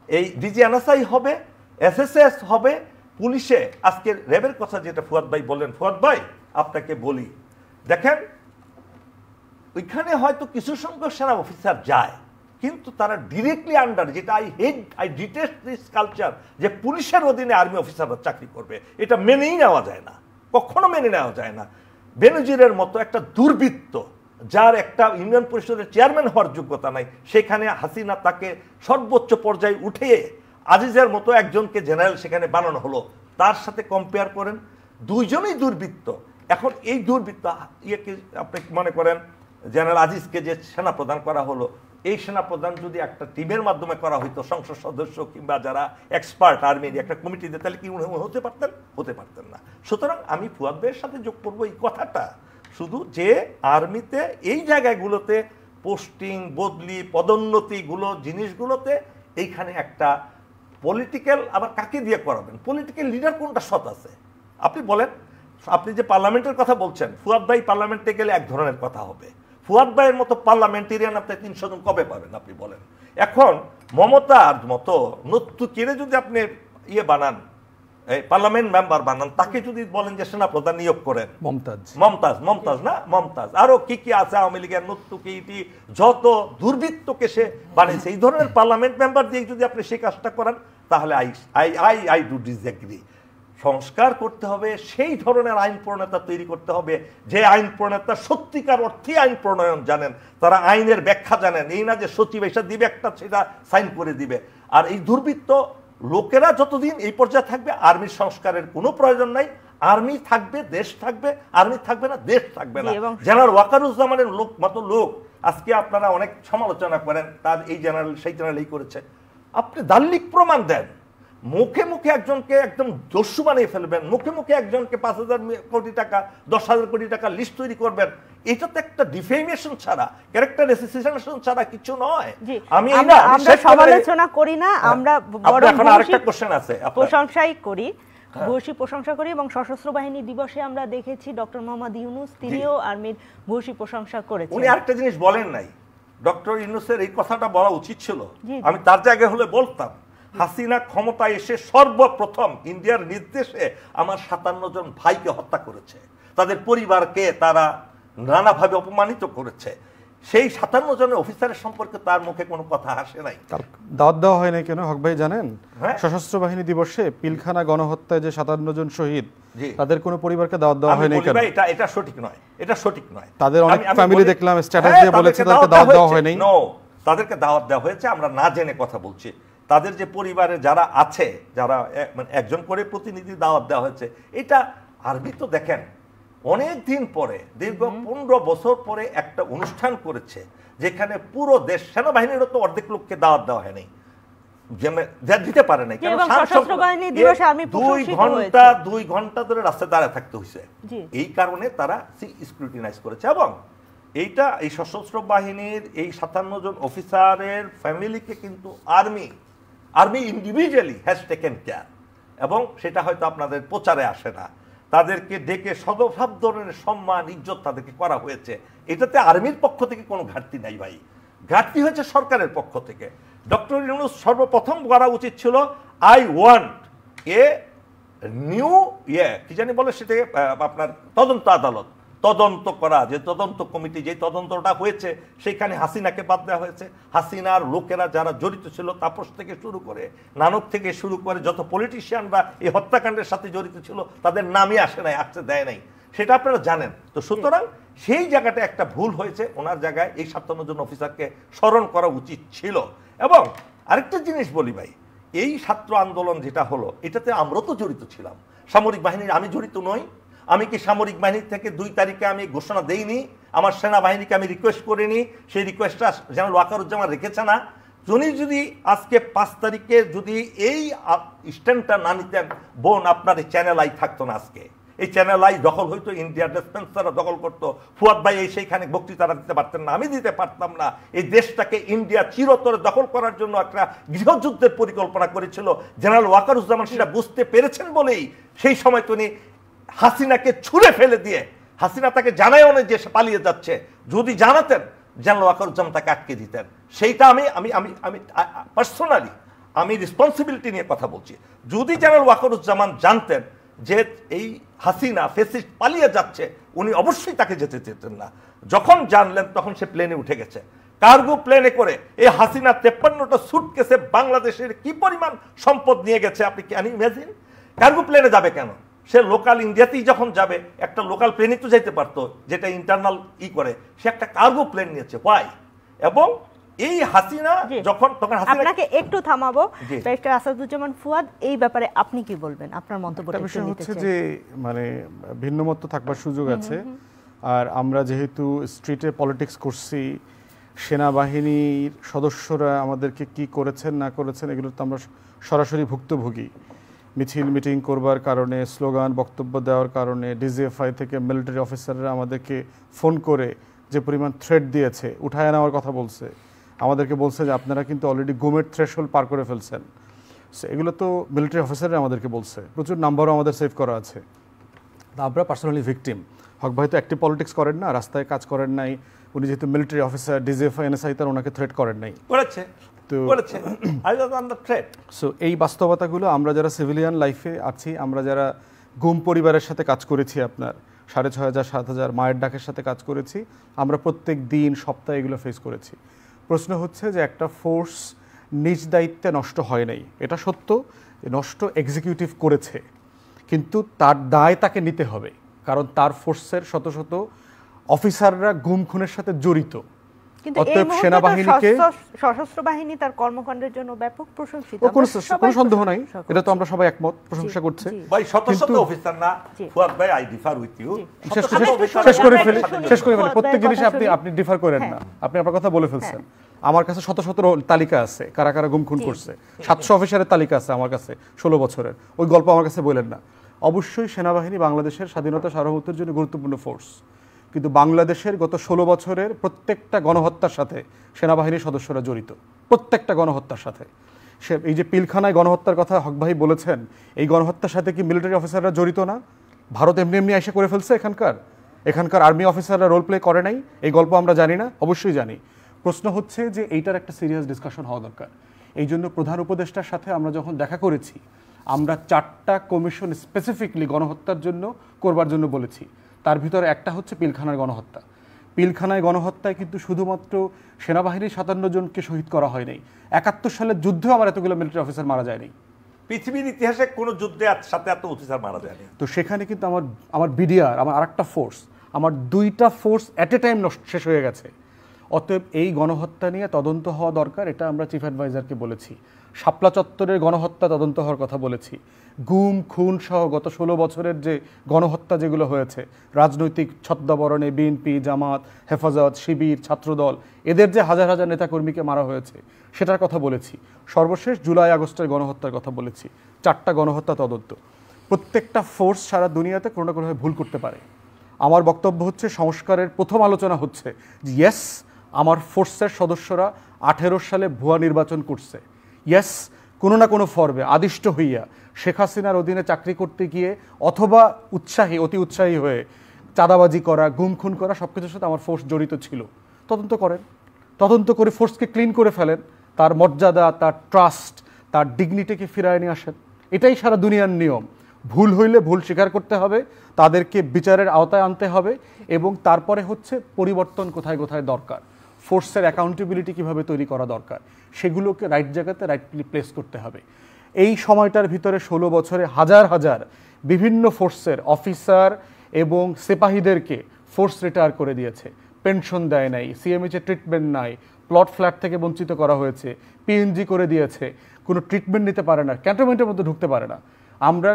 এই ডিজি এনএসআই হবে, এসএসএস হবে, পুলিশে আজকে র্যাবের কথা যেটা ফুয়াদ ভাই বললেন, ফুয়াদ ভাই আপনাকে বলি, দেখেন ওইখানে হয়তো কিছু সংখ্যক সেনা অফিসার যায়, কিন্তু তারা ডিরেক্টলি আন্ডার, যেটা আই ডিটেস্ট দিস কালচার, যে পুলিশের অধীনে আর্মি অফিসাররা চাকরি করবে, এটা মেনেই নেওয়া যায় না, কখনো মেনে নেওয়া যায় না। বেনজিরের মতো একটা দুর্বৃত্ত, যার একটা ইউনিয়ন পরিষদের চেয়ারম্যান হওয়ার যোগ্যতা নাই, সেখানে হাসিনা তাকে সর্বোচ্চ পর্যায়ে উঠিয়ে আজিজের মতো একজনকে জেনারেল সেখানে বানানো হলো। তার সাথে কম্পেয়ার করেন, দুইজনই দুর্বৃত্ত। এখন এই দুর্বৃত্ত ইয়েকে আপনি মনে করেন জেনারেল আজিজকে যে সেনা প্রদান করা হলো, এই সেনা প্রদান যদি একটা টিমের মাধ্যমে করা হইতো, সংসদ সদস্য কিংবা যারা এক্সপার্ট আর্মির একটা কমিটিতে, তাহলে কি হতে পারতেন? হতে পারতেন না। সুতরাং আমি ফুয়াদ ভাইয়ের সাথে যোগ করবো এই কথাটা, শুধু যে আর্মিতে এই জায়গাগুলোতে পোস্টিং, বদলি, পদোন্নতিগুলো জিনিসগুলোতে এইখানে একটা পলিটিক্যাল, আবার কাকে দিয়ে করাবেন? পলিটিক্যাল লিডার কোনটা সৎ আছে আপনি বলেন? আপনি যে পার্লামেন্টের কথা বলছেন, ফুয়াদ ভাই পার্লামেন্টে গেলে এক ধরনের কথা হবে, ফুয়াদ ভাইয়ের মতো পার্লামেন্টেরিয়ান আপনি 300 জন কবে পাবেন আপনি বলেন? এখন মমতার মতো নতুকিরে যদি আপনি ইয়ে বানান, এই পার্লামেন্ট মেম্বার বানান, তাকে যদি বলেন যে সেনা প্রধান নিয়োগ করেন, মমতাজ আরো কি কি আছে আওয়ামী লীগের নতুকি, যত দুর্বৃত্তকে সে বানিয়েছে, এই ধরনের পার্লামেন্ট মেম্বার দিয়ে যদি আপনি সেই কাজটা করেন, তাহলে আই ডু ডিসএগ্রি। সংস্কার করতে হবে, সেই ধরনের আইন প্রণেতা তৈরি করতে হবে, যে আইন প্রণেতা সত্যিকার অর্থে আইন প্রণয়ন জানেন, তারা আইনের ব্যাখ্যা জানেন, এই না যে সচিব এসে দিবে একটা সেটা সাইন করে দিবে। আর এই দুর্বৃত্ত লোকেরা যতদিন এই পর্যায়ে থাকবে, আর্মির সংস্কারের কোনো প্রয়োজন নাই। আর্মি থাকবে, দেশ থাকবে, আর্মি থাকবে না, দেশ থাকবে না। জেনারেল ওয়াকারুজ্জামানের মতো লোক আজকে আপনারা অনেক সমালোচনা করেন, তার এই জেনারেল সেই জেনারেল এই করেছে, আপনি দাল্লিক প্রমাণ দেন। মুখে মুখে একজনকে একদম দস্যু বানিয়ে ফেলবেন, মুখে মুখে একজনকে 5,000 কোটি টাকা 10,000 কোটি টাকা লিস্ট তৈরি করবেন, এটা তো একটা ডিফেমেশন ছাড়া, ক্যারেক্টার অ্যাসাসিনেশন ছাড়া কিছু নয়। আমি আমরা সমালোচনা করি না, আমরা বরং এখন আরেকটা কোশ্চেন আছে, প্রশংসাই করি, ভূয়সী প্রশংসা করি। এবং সশস্ত্র বাহিনী দিবসে আমরা দেখেছি ডক্টর মোহাম্মদ ইউনূস তিনিও আর্মির ভূয়সী প্রশংসা করেছেন। উনি আরেকটা জিনিস বলেন নাই, ডক্টর ইউনূসের এই কথাটা বলা উচিত ছিল, আমি তার জায়গায় হলে বলতাম, হাসিনা ক্ষমতায় এসে সর্বপ্রথম ইন্ডিয়ার নির্দেশে আমার 57 জন ভাইকে হত্যা করেছে, তাদের পরিবারকে তারা নানাভাবে অপমানিত করেছে। সেই 57 জনের অফিসারের সম্পর্কে তার মুখে কোনো কথা আসে নাই। দাওয়াত দেওয়া হয় নাই কেন হক ভাই জানেন? সশস্ত্র বাহিনী দিবসে পিলখানা গণহত্যায় যে 57 জন শহীদ, তাদের কোনো পরিবারকে দাওয়াত দেওয়া হয় নাই কেন? এটা সঠিক নয়, এটা সঠিক নয়। তাদের অনেক ফ্যামিলি দেখলাম স্ট্যাটাস দিয়ে বলেছে তাদেরকে দাওয়াত দেওয়া হয় নাই। নো, তাদেরকে দাওয়াত দেওয়া হয়েছে, আমরা না জেনে কথা বলছি। তাদের যে পরিবারে যারা আছে, যারা একজন করে প্রতিনিধি দাওয়াত দেওয়া হয়েছে। এটা আরবি তো দেখেন অনেক দিন পরে, দীর্ঘ 15 বছর পরে একটা অনুষ্ঠান করেছে, যেখানে পুরো দেশ, সেনাবাহিনীরও তো অর্ধেক লোককে দাওয়াত দেওয়া হয়নি, দিতে পারে নাই। 2 ঘন্টা ধরে রাস্তায় দাঁড়ায় থাকতে হয়েছে, এই কারণে তারা স্ক্রুটিনাইজ করেছে। এবং এইটা এই সশস্ত্র বাহিনীর এই 57 জন অফিসারের ফ্যামিলিকে কিন্তু army individually has taken care, এবং সেটা হয়তো আপনাদের প্রচারে আসে না। তাদেরকে ডেকে সব ধরনের সম্মান ইজ্জত তাদেরকে করা হয়েছে। এটাতে আর্মির পক্ষ থেকে কোনো ঘাটতি নাই ভাই, ঘাটতি হয়েছে সরকারের পক্ষ থেকে। ডক্টর ইউনূস সর্বপ্রথম করা উচিত ছিল, আই ওয়ান্ট এ নিউ কি জানি বলে সেটা, আপনার তদন্ত আদালত, তদন্ত করা, যে তদন্ত কমিটি, যে তদন্তটা হয়েছে সেখানে হাসিনাকে বাদ দেওয়া হয়েছে। হাসিনার লোকেরা যারা জড়িত ছিল, তাপস থেকে শুরু করে, নানক থেকে শুরু করে যত পলিটিশিয়ানরা এই হত্যাকাণ্ডের সাথে জড়িত ছিল, তাদের নামই আসে নাই, আসতে দেয় নাই, সেটা আপনারা জানেন। তো সুতরাং সেই জায়গাটা একটা ভুল হয়েছে, ওনার জায়গায় এই 57 জন অফিসারকে স্মরণ করা উচিত ছিল। এবং আরেকটা জিনিস বলি ভাই, এই ছাত্র আন্দোলন যেটা হলো, এটাতে আমরা তো জড়িত ছিলাম। সামরিক বাহিনীর আমি জড়িত নই? আমি কি সামরিক বাহিনী থেকে 2 তারিখে আমি ঘোষণা দেইনি? আমার সেনাবাহিনীকে আমি রিকোয়েস্ট করিনি? সেই রিকোয়েস্টটা জেনারেল ওয়াকারুজ্জামান রেখেছে না? উনি যদি আজকে 5 তারিখে যদি এই স্ট্যান্ডটা না নিতেন, বোন আপনার এই চ্যানেল আই থাকতো না আজকে। এই চ্যানেল আই দখল হইতো, ইন্ডিয়ার ডিসপেন্সাররা দখল করতো, ফুয়াদ ভাই এই সেইখানে বক্তৃতারা দিতে পারতেন না, আমি দিতে পারতাম না। এই দেশটাকে ইন্ডিয়া চিরতরে দখল করার জন্য একটা গৃহযুদ্ধের পরিকল্পনা করেছিল। জেনারেল ওয়াকারুজ্জামান সেটা বুঝতে পেরেছেন বলেই সেই সময় তিনি হাসিনাকে ছুঁড়ে ফেলে দিয়ে, হাসিনা তাকে জানায়ও না যে সে পালিয়ে যাচ্ছে, যদি জানাতেন জেনারেল ওয়াকারুজ্জামান তাকে আটকে দিতেন। সেইটা আমি আমি আমি আমি পার্সোনালি আমি রেসপন্সিবিলিটি নিয়ে কথা বলছি। যদি জেনারেল ওয়াকারুজ্জামান জানতেন যে এই হাসিনা ফেসিস্ট পালিয়ে যাচ্ছে, উনি অবশ্যই তাকে যেতে দিতেন না। যখন জানলেন তখন সে প্লেনে উঠে গেছে, কার্গো প্লেনে করে। এই হাসিনা 53টা সুটকেসে বাংলাদেশের কি পরিমাণ সম্পদ নিয়ে গেছে আপনি ক্যান ইমাজিন? কার্গো প্লেনে যাবে কেন? সে লোকাল ইন্ডিয়াতেই যখন যাবে একটা লোকাল প্লেনে তো যাইতে পারতো, যেটা ইন্টারনাল করে। সে একটা কার্গো প্লেন নিয়েছে, ওয়াই? এবং এই হাসিনা যখন, তখন আপনাকে একটু থামাবো ব্যারিস্টার আসাদুজ্জামান ফুয়াদ, এই ব্যাপারে আপনি কি বলবেন? আপনার মন্তব্যটা একটু নিতে চাই। যে মানে ভিন্ন মত থাকবার সুযোগ আছে, আর আমরা যেহেতু স্ট্রিটে পলিটিক্স করছি, সেনাবাহিনীর সদস্যরা আমাদেরকে কি করেছেন না করেছেন এগুলো তো আমরা সরাসরি ভুক্তভোগী। মিছিল মিটিং করবার কারণে, স্লোগান বক্তব্য দেওয়ার কারণে ডিজিএফআই থেকে মিলিটারি অফিসাররা আমাদেরকে ফোন করে যে পরিমাণ থ্রেট দিয়েছে, উঠায় নেওয়ার কথা বলছে, আমাদেরকে বলছে যে আপনারা কিন্তু অলরেডি গুমের থ্রেশহোল্ড পার করে ফেলছেন। এগুলো তো মিলিটারি অফিসাররা আমাদেরকে বলছে, প্রচুর নাম্বারও আমাদের সেভ করা আছে। আমরা পার্সোনালি ভিকটিম। হক ভাই তো অ্যাক্টিভ পলিটিক্স করেন না, রাস্তায় কাজ করেন নাই, উনি যেহেতু মিলিটারি অফিসার, ডিজিএফআই এনএসআই তার ওনাকে থ্রেট করেন নাই। সো এই বাস্তবতাগুলো আমরা যারা সিভিলিয়ান লাইফে আছি, আমরা যারা গুম পরিবারের সাথে কাজ করেছি, আপনার 6500 7000 মায়ের ডাকের সাথে কাজ করেছি, আমরা প্রত্যেক দিন সপ্তাহে এগুলো ফেস করেছি। প্রশ্ন হচ্ছে যে একটা ফোর্স নিজ দায়িত্বে নষ্ট হয় নাই, এটা সত্য, নষ্ট এক্সিকিউটিভ করেছে, কিন্তু তার দায় তাকে নিতে হবে, কারণ তার ফোর্সের শত শত অফিসাররা গুম খুনের সাথে জড়িত। কিন্তু এই মুহূর্তে সশস্ত্র বাহিনী তার কর্মকাণ্ডের জন্য ব্যাপক প্রশংসিত, কোনো সন্দেহ নাই, এটা তো আমরা সবাই একমত, প্রশংসা করছে। ভাই শত শত অফিসার না, ফুয়াদ ভাই, আই ডিফার উইথ ইউ। শেষ করে ফেলি। প্রত্যেক জিনিসে আপনি ডিফার করেন না, আপনি আপনার কথা বলে ফেলছেন। আমার কাছে শত শত তালিকা আছে কারা কারা গুম খুন করছে, 700 অফিসারের তালিকা আছে আমার কাছে 16 বছরের, ওই গল্প আমার কাছে বলেন না। অবশ্যই সেনাবাহিনী বাংলাদেশের স্বাধীনতা সার্বভৌমত্বের জন্য গুরুত্বপূর্ণ ফোর্স, কিন্তু বাংলাদেশের গত 16 বছরের প্রত্যেকটা গণহত্যার সাথে সেনাবাহিনীর সদস্যরা জড়িত, প্রত্যেকটা গণহত্যার সাথে। সে এই যে পিলখানায় গণহত্যার কথা হক ভাই বলেছেন, এই গণহত্যার সাথে কি মিলিটারি অফিসাররা জড়িত না? ভারত এমনি এমনি এসে করে ফেলছে, এখানকার আর্মি অফিসাররা রোল প্লে করে নাই, এই গল্প আমরা জানি না? অবশ্যই জানি। প্রশ্ন হচ্ছে যে এইটার একটা সিরিয়াস ডিসকাশন হওয়া দরকার। এই জন্য প্রধান উপদেষ্টার সাথে আমরা যখন দেখা করেছি, আমরা 4টা কমিশন স্পেসিফিকলি গণহত্যার জন্য করবার জন্য বলেছি। তার ভিতরে একটা হচ্ছে পিলখানার গণহত্যা। পিলখানায় গণহত্যায় কিন্তু শুধুমাত্র সেনাবাহিনীর 57 জনকে শহীদ করা হয় নাই, 71 সালের যুদ্ধেও আমার এতগুলো মিলিটারি অফিসার মারা যায়নি। পৃথিবীর ইতিহাসে কোনো যুদ্ধে সাথে এত অফিসার মারা যায়নি। তো সেখানে কিন্তু আমার বিডিআর, আমার আরেকটা ফোর্স, আমার 2টা ফোর্স অ্যাট এ টাইম শেষ হয়ে গেছে। অতএব এই গণহত্যা নিয়ে তদন্ত হওয়া দরকার, এটা আমরা চিফ অ্যাডভাইজারকে বলেছি। শাপলা চত্বরের গণহত্যা তদন্ত হওয়ার কথা বলেছি। গুম খুন সহ গত 16 বছরের যে গণহত্যা যেগুলো হয়েছে, রাজনৈতিক ছদ্মাবরণে বিএনপি, জামাত, হেফাজত, শিবির, ছাত্রদল, এদের যে হাজার হাজার নেতাকর্মীকে মারা হয়েছে সেটার কথা বলেছি। সর্বশেষ জুলাই আগস্টের গণহত্যার কথা বলেছি। 4টা গণহত্যা তদন্ত। প্রত্যেকটা ফোর্স সারা দুনিয়াতে কোনো না কোনোভাবে ভুল করতে পারে। আমার বক্তব্য হচ্ছে, সংস্কারের প্রথম আলোচনা হচ্ছে যে ইয়েস, আমার ফোর্সের সদস্যরা 18 সালে ভুয়া নির্বাচন করছে, ইয়েস, কোনো না কোনো ফর্মে আদিষ্ট হইয়া শেখ হাসিনার অধীনে চাকরি করতে গিয়ে অথবা অতি উৎসাহী হয়ে চাঁদাবাজি করা, গুম খুন করা, সব কিছুর সাথে আমার ফোর্স জড়িত ছিল। তদন্ত করেন, তদন্ত করে ফোর্সকে ক্লিন করে ফেলেন, তার মর্যাদা, তার ট্রাস্ট, তার ডিগনিটিকে ফিরায় নিয়ে আসেন। এটাই সারা দুনিয়ার নিয়ম। ভুল হইলে ভুল স্বীকার করতে হবে, তাদেরকে বিচারের আওতায় আনতে হবে, এবং তারপরে হচ্ছে পরিবর্তন কোথায় কোথায় দরকার, ফোর্সের অ্যাকাউন্টেবিলিটি কীভাবে তৈরি করা দরকার, সেগুলোকে রাইট জায়গাতে রাইটলি প্লেস করতে হবে। এই সময়টার ভিতরে 16 বছরে হাজার হাজার বিভিন্ন ফোর্সের অফিসার এবং সিপাহীদেরকে ফোর্স রিটায়ার করে দিয়েছে, পেনশন দেয় নাই, সিএমএইচে ট্রিটমেন্ট নাই, প্লট ফ্ল্যাট থেকে বঞ্চিত করা হয়েছে, পিএনজি করে দিয়েছে, কোনো ট্রিটমেন্ট নিতে পারে না, ক্যান্টনমেন্টের মধ্যে ঢুকতে পারে না। আমরা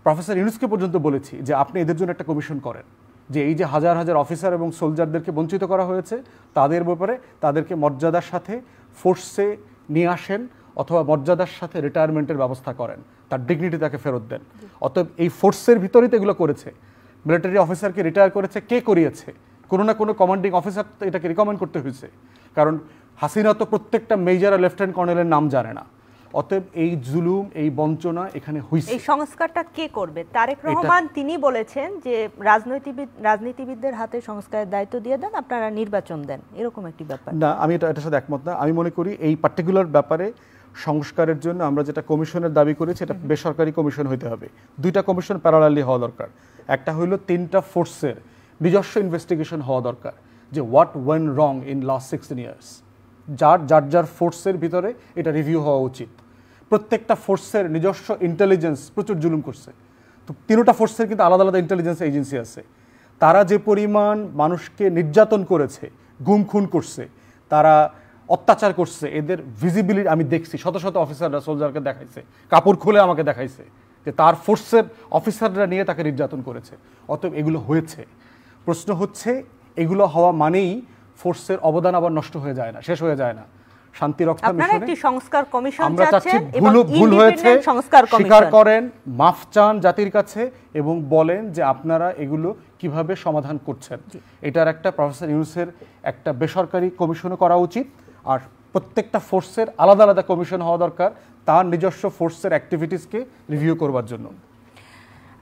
প্রফেসর ইউনুসকে পর্যন্ত বলেছি যে আপনি এদের জন্য একটা কমিশন করেন, যে এই যে হাজার হাজার অফিসার এবং সোলজারদেরকে বঞ্চিত করা হয়েছে, তাদের ব্যাপারে তাদেরকে মর্যাদার সাথে ফোর্সে নিয়ে আসেন, অথবা মর্যাদার সাথে রিটায়ারমেন্টের ব্যবস্থা করেন, তার ডিগনিটি তাকে ফেরত দেন। অতএব এই ফোর্সের ভিতরেই তো এগুলো করেছে। মিলিটারি অফিসারকে রিটায়ার করেছে, কে করিয়েছে? কোনো না কোনো কমান্ডিং অফিসার এটাকে রিকমেন্ড করতে হয়েছে, কারণ হাসিনা তো প্রত্যেকটা মেজর আর লেফটেন্যান্ট কর্নেলের নাম জানে না। অতএব এই জুলুম, এই বঞ্চনা এখানে হয়েছে। এই সংস্কারটা কে করবে? তারেক রহমান তিনি বলেছেন যে রাজনীতিবিদদের হাতে সংস্কারের দায়িত্ব দিয়ে দেন, আপনারা নির্বাচন দেন, এরকম একটি ব্যাপার। না, আমি এটার সাথে একমত না। আমি মনে করি এই পার্টিকুলার ব্যাপারে সংস্কারের জন্য আমরা যেটা কমিশনের দাবি করেছি এটা বেসরকারি কমিশন হইতে হবে। দুইটা কমিশন প্যারালালি হওয়া দরকার। একটা হইল তিনটা ফোর্সের নিজস্ব ইনভেস্টিগেশন হওয়া দরকার, যে what went wrong in last 16 years. যার ফোর্সের ভিতরে এটা রিভিউ হওয়া উচিত। প্রত্যেকটা ফোর্সের নিজস্ব ইন্টেলিজেন্স প্রচুর জুলুম করছে। তো তিনটা ফোর্সের কিন্তু আলাদা আলাদা ইন্টেলিজেন্স এজেন্সি আছে। তারা যে পরিমাণ মানুষকে নির্যাতন করেছে, গুম খুন করছে, তারা অত্যাচার করছে, এদের ভিজিবিলিটি আমি দেখছি। শত শত অফিসাররা সোলজারকে দেখাইছে, কাপড় খুলে আমাকে দেখাইছে যে তার ফোর্সের অফিসাররা নিয়ে তাকে নির্যাতন করেছে। অতএব এগুলো হয়েছে। প্রশ্ন হচ্ছে এগুলো হওয়া মানেই ফোর্সের অবদান আবার নষ্ট হয়ে যায় না, শেষ হয়ে যায় না। শান্তি রক্ষা আপনারা একটি সংস্কার কমিশন আমরা চাচ্ছি চাচ্ছেন এবং ভুল হয়েছে সংস্কার কমিশন স্বীকার করেন, মাফ চান জাতির কাছে এবং বলেন যে আপনারা এগুলো কিভাবে সমাধান করছেন। এটার একটা প্রফেসর ইউনূসের একটা বেসরকারি কমিশনও করা উচিত। আর প্রত্যেকটা ফোর্সের আলাদা আলাদা কমিশন হওয়া দরকার তার নিজস্ব ফোর্সের অ্যাক্টিভিটিসকে রিভিউ করবার জন্য।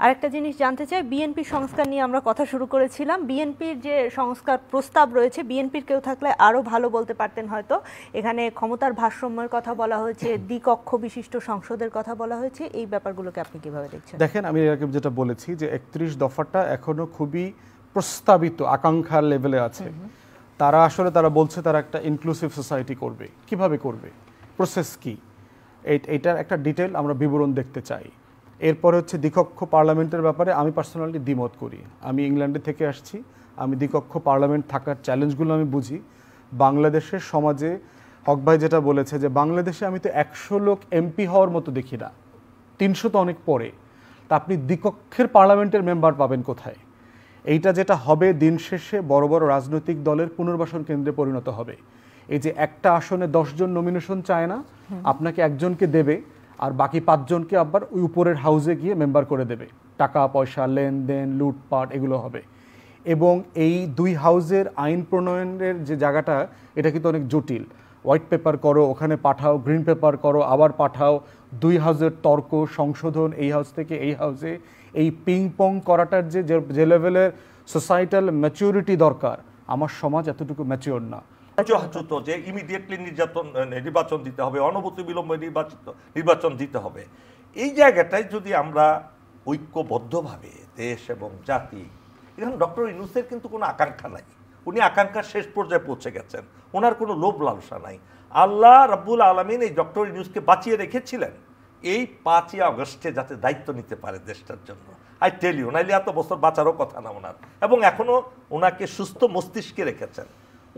আরেকটা জিনিস জানতে চাই, বিএনপি সংস্কার নিয়ে আমরা কথা শুরু করেছিলাম। বিএনপির যে সংস্কার প্রস্তাব রয়েছে, বিএনপির কেউ থাকলে আরও ভালো বলতে পারতেন হয়তো। এখানে ক্ষমতার ভারসাম্যের কথা বলা হয়েছে, দ্বিকক্ষ বিশিষ্ট সংসদের কথা বলা হয়েছে। এই ব্যাপারগুলোকে আপনি কিভাবে দেখছেন? দেখেন, আমি এর আগে যেটা বলেছি যে 31 দফাটা এখনো খুবই প্রস্তাবিত আকাঙ্ক্ষার লেভেলে আছে। তারা বলছে তারা একটা ইনক্লুসিভ সোসাইটি করবে। কিভাবে করবে, প্রসেস কি, এইটার একটা ডিটেল আমরা বিবরণ দেখতে চাই। এরপরে হচ্ছে দ্বিকক্ষ পার্লামেন্টের ব্যাপারে আমি পার্সোনালি দ্বিমত করি। আমি ইংল্যান্ডে থেকে আসছি, আমি দ্বিকক্ষ পার্লামেন্ট থাকার চ্যালেঞ্জগুলো আমি বুঝি। বাংলাদেশের সমাজে হক ভাই যেটা বলেছে যে বাংলাদেশে আমি তো 100 লোক এমপি হওয়ার মতো দেখি না, 300 তো অনেক পরে। তা আপনি দ্বিকক্ষের পার্লামেন্টের মেম্বার পাবেন কোথায়? এইটা যেটা হবে দিন শেষে বড় বড় রাজনৈতিক দলের পুনর্বাসন কেন্দ্রে পরিণত হবে। এই যে একটা আসনে 10 জন নমিনেশন চায় না, আপনাকে একজনকে দেবে আর বাকি 5 জনকে আবার ওই উপরের হাউসে গিয়ে মেম্বার করে দেবে। টাকা পয়সা, লেনদেন, লুটপাট এগুলো হবে। এবং এই 2 হাউসের আইন প্রণয়নের যে জায়গাটা, এটা কিন্তু অনেক জটিল। হোয়াইট পেপার করো, ওখানে পাঠাও, গ্রিন পেপার করো, আবার পাঠাও, 2 হাউসের তর্ক, সংশোধন, এই হাউস থেকে এই হাউসে, এই পিং পং করাটার যে লেভেলের সোসাইটাল ম্যাচিউরিটি দরকার, আমার সমাজ এতটুকু ম্যাচিওর না। যে ইমিডিয়েটলি নির্বাচন দিতে হবে, অনবরত বিলম্বে নির্বাচন দিতে হবে, এই জায়গাটায় যদি আমরা ঐক্যবদ্ধভাবে দেশ এবং জাতি, এখানে ডক্টর ইউনূসের কিন্তু কোনো আকাঙ্ক্ষা নাই, উনি আকাঙ্ক্ষার শেষ পর্যায়ে পৌঁছে গেছেন, ওনার কোনো লোভ লালসা নাই। আল্লাহ রাব্বুল আলামিন এই ডক্টর ইউনূসকে বাঁচিয়ে রেখেছিলেন এই 5ই আগস্টে যাতে দায়িত্ব নিতে পারে দেশটার জন্য। আই টেল ইউ, নাইলে এত বছর বাঁচারও কথা না ওনার। এবং এখনো ওনাকে সুস্থ মস্তিষ্কে রেখেছেন।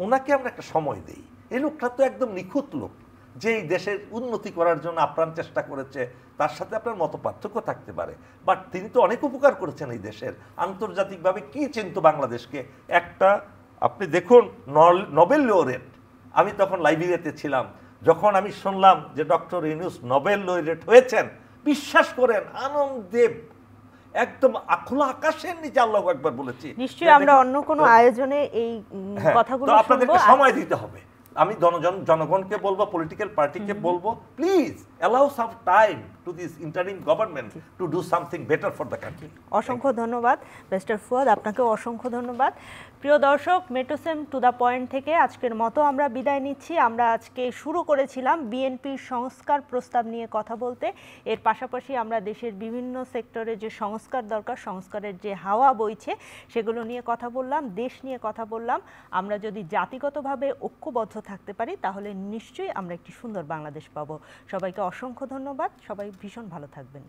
ওনাকে আমরা একটা সময় দিই। এই লোকটা তো একদম নিখুঁত লোক, যে এই দেশের উন্নতি করার জন্য আপ্রাণ চেষ্টা করেছে। তার সাথে আপনার মত পার্থক্য থাকতে পারে, বাট তিনি তো অনেক উপকার করেছেন এই দেশের। আন্তর্জাতিকভাবে কি চিন্ত বাংলাদেশকে, একটা আপনি দেখুন নোবেল লরেট। আমি তখন লাইব্রেরিতে ছিলাম, যখন আমি শুনলাম যে ডক্টর ইউনূস নোবেল লরেট হয়েছেন, বিশ্বাস করেন আনন্দে একদম খোলা আকাশের নিচে আল্লাহু আকবার বলেছি। নিশ্চয়ই আমরা অন্য কোনো আয়োজনে এই কথাগুলো শুনবো। আপনাদেরকে সময় দিতে হবে। আমি জনগণকে বলবো, পলিটিক্যাল পার্টিকে বলবো, please allow some time to this interim government to do something better for the country. অসংখ্য ধন্যবাদ মিস্টার ফুয়াদ, আপনাকেও অসংখ্য ধন্যবাদ। প্রিয় দর্শক, মেট্রোসেম টু দ্য পয়েন্ট থেকে আজকের মতো আমরা বিদায় নিচ্ছি। আমরা আজকে শুরু করেছিলাম বিএনপির সংস্কার প্রস্তাব নিয়ে কথা বলতে। এর পাশাপাশি আমরা দেশের বিভিন্ন সেক্টরে যে সংস্কার দরকার, সংস্কারের যে হাওয়া বইছে, সেগুলো নিয়ে কথা বললাম, দেশ নিয়ে কথা বললাম। আমরা যদি জাতিগতভাবে ঐক্যবদ্ধ থাকতে পারি তাহলে নিশ্চয়ই আমরা একটি সুন্দর বাংলাদেশ পাবো। সবাইকে অসংখ্য ধন্যবাদ, সবাই ভীষণ ভালো থাকবেন।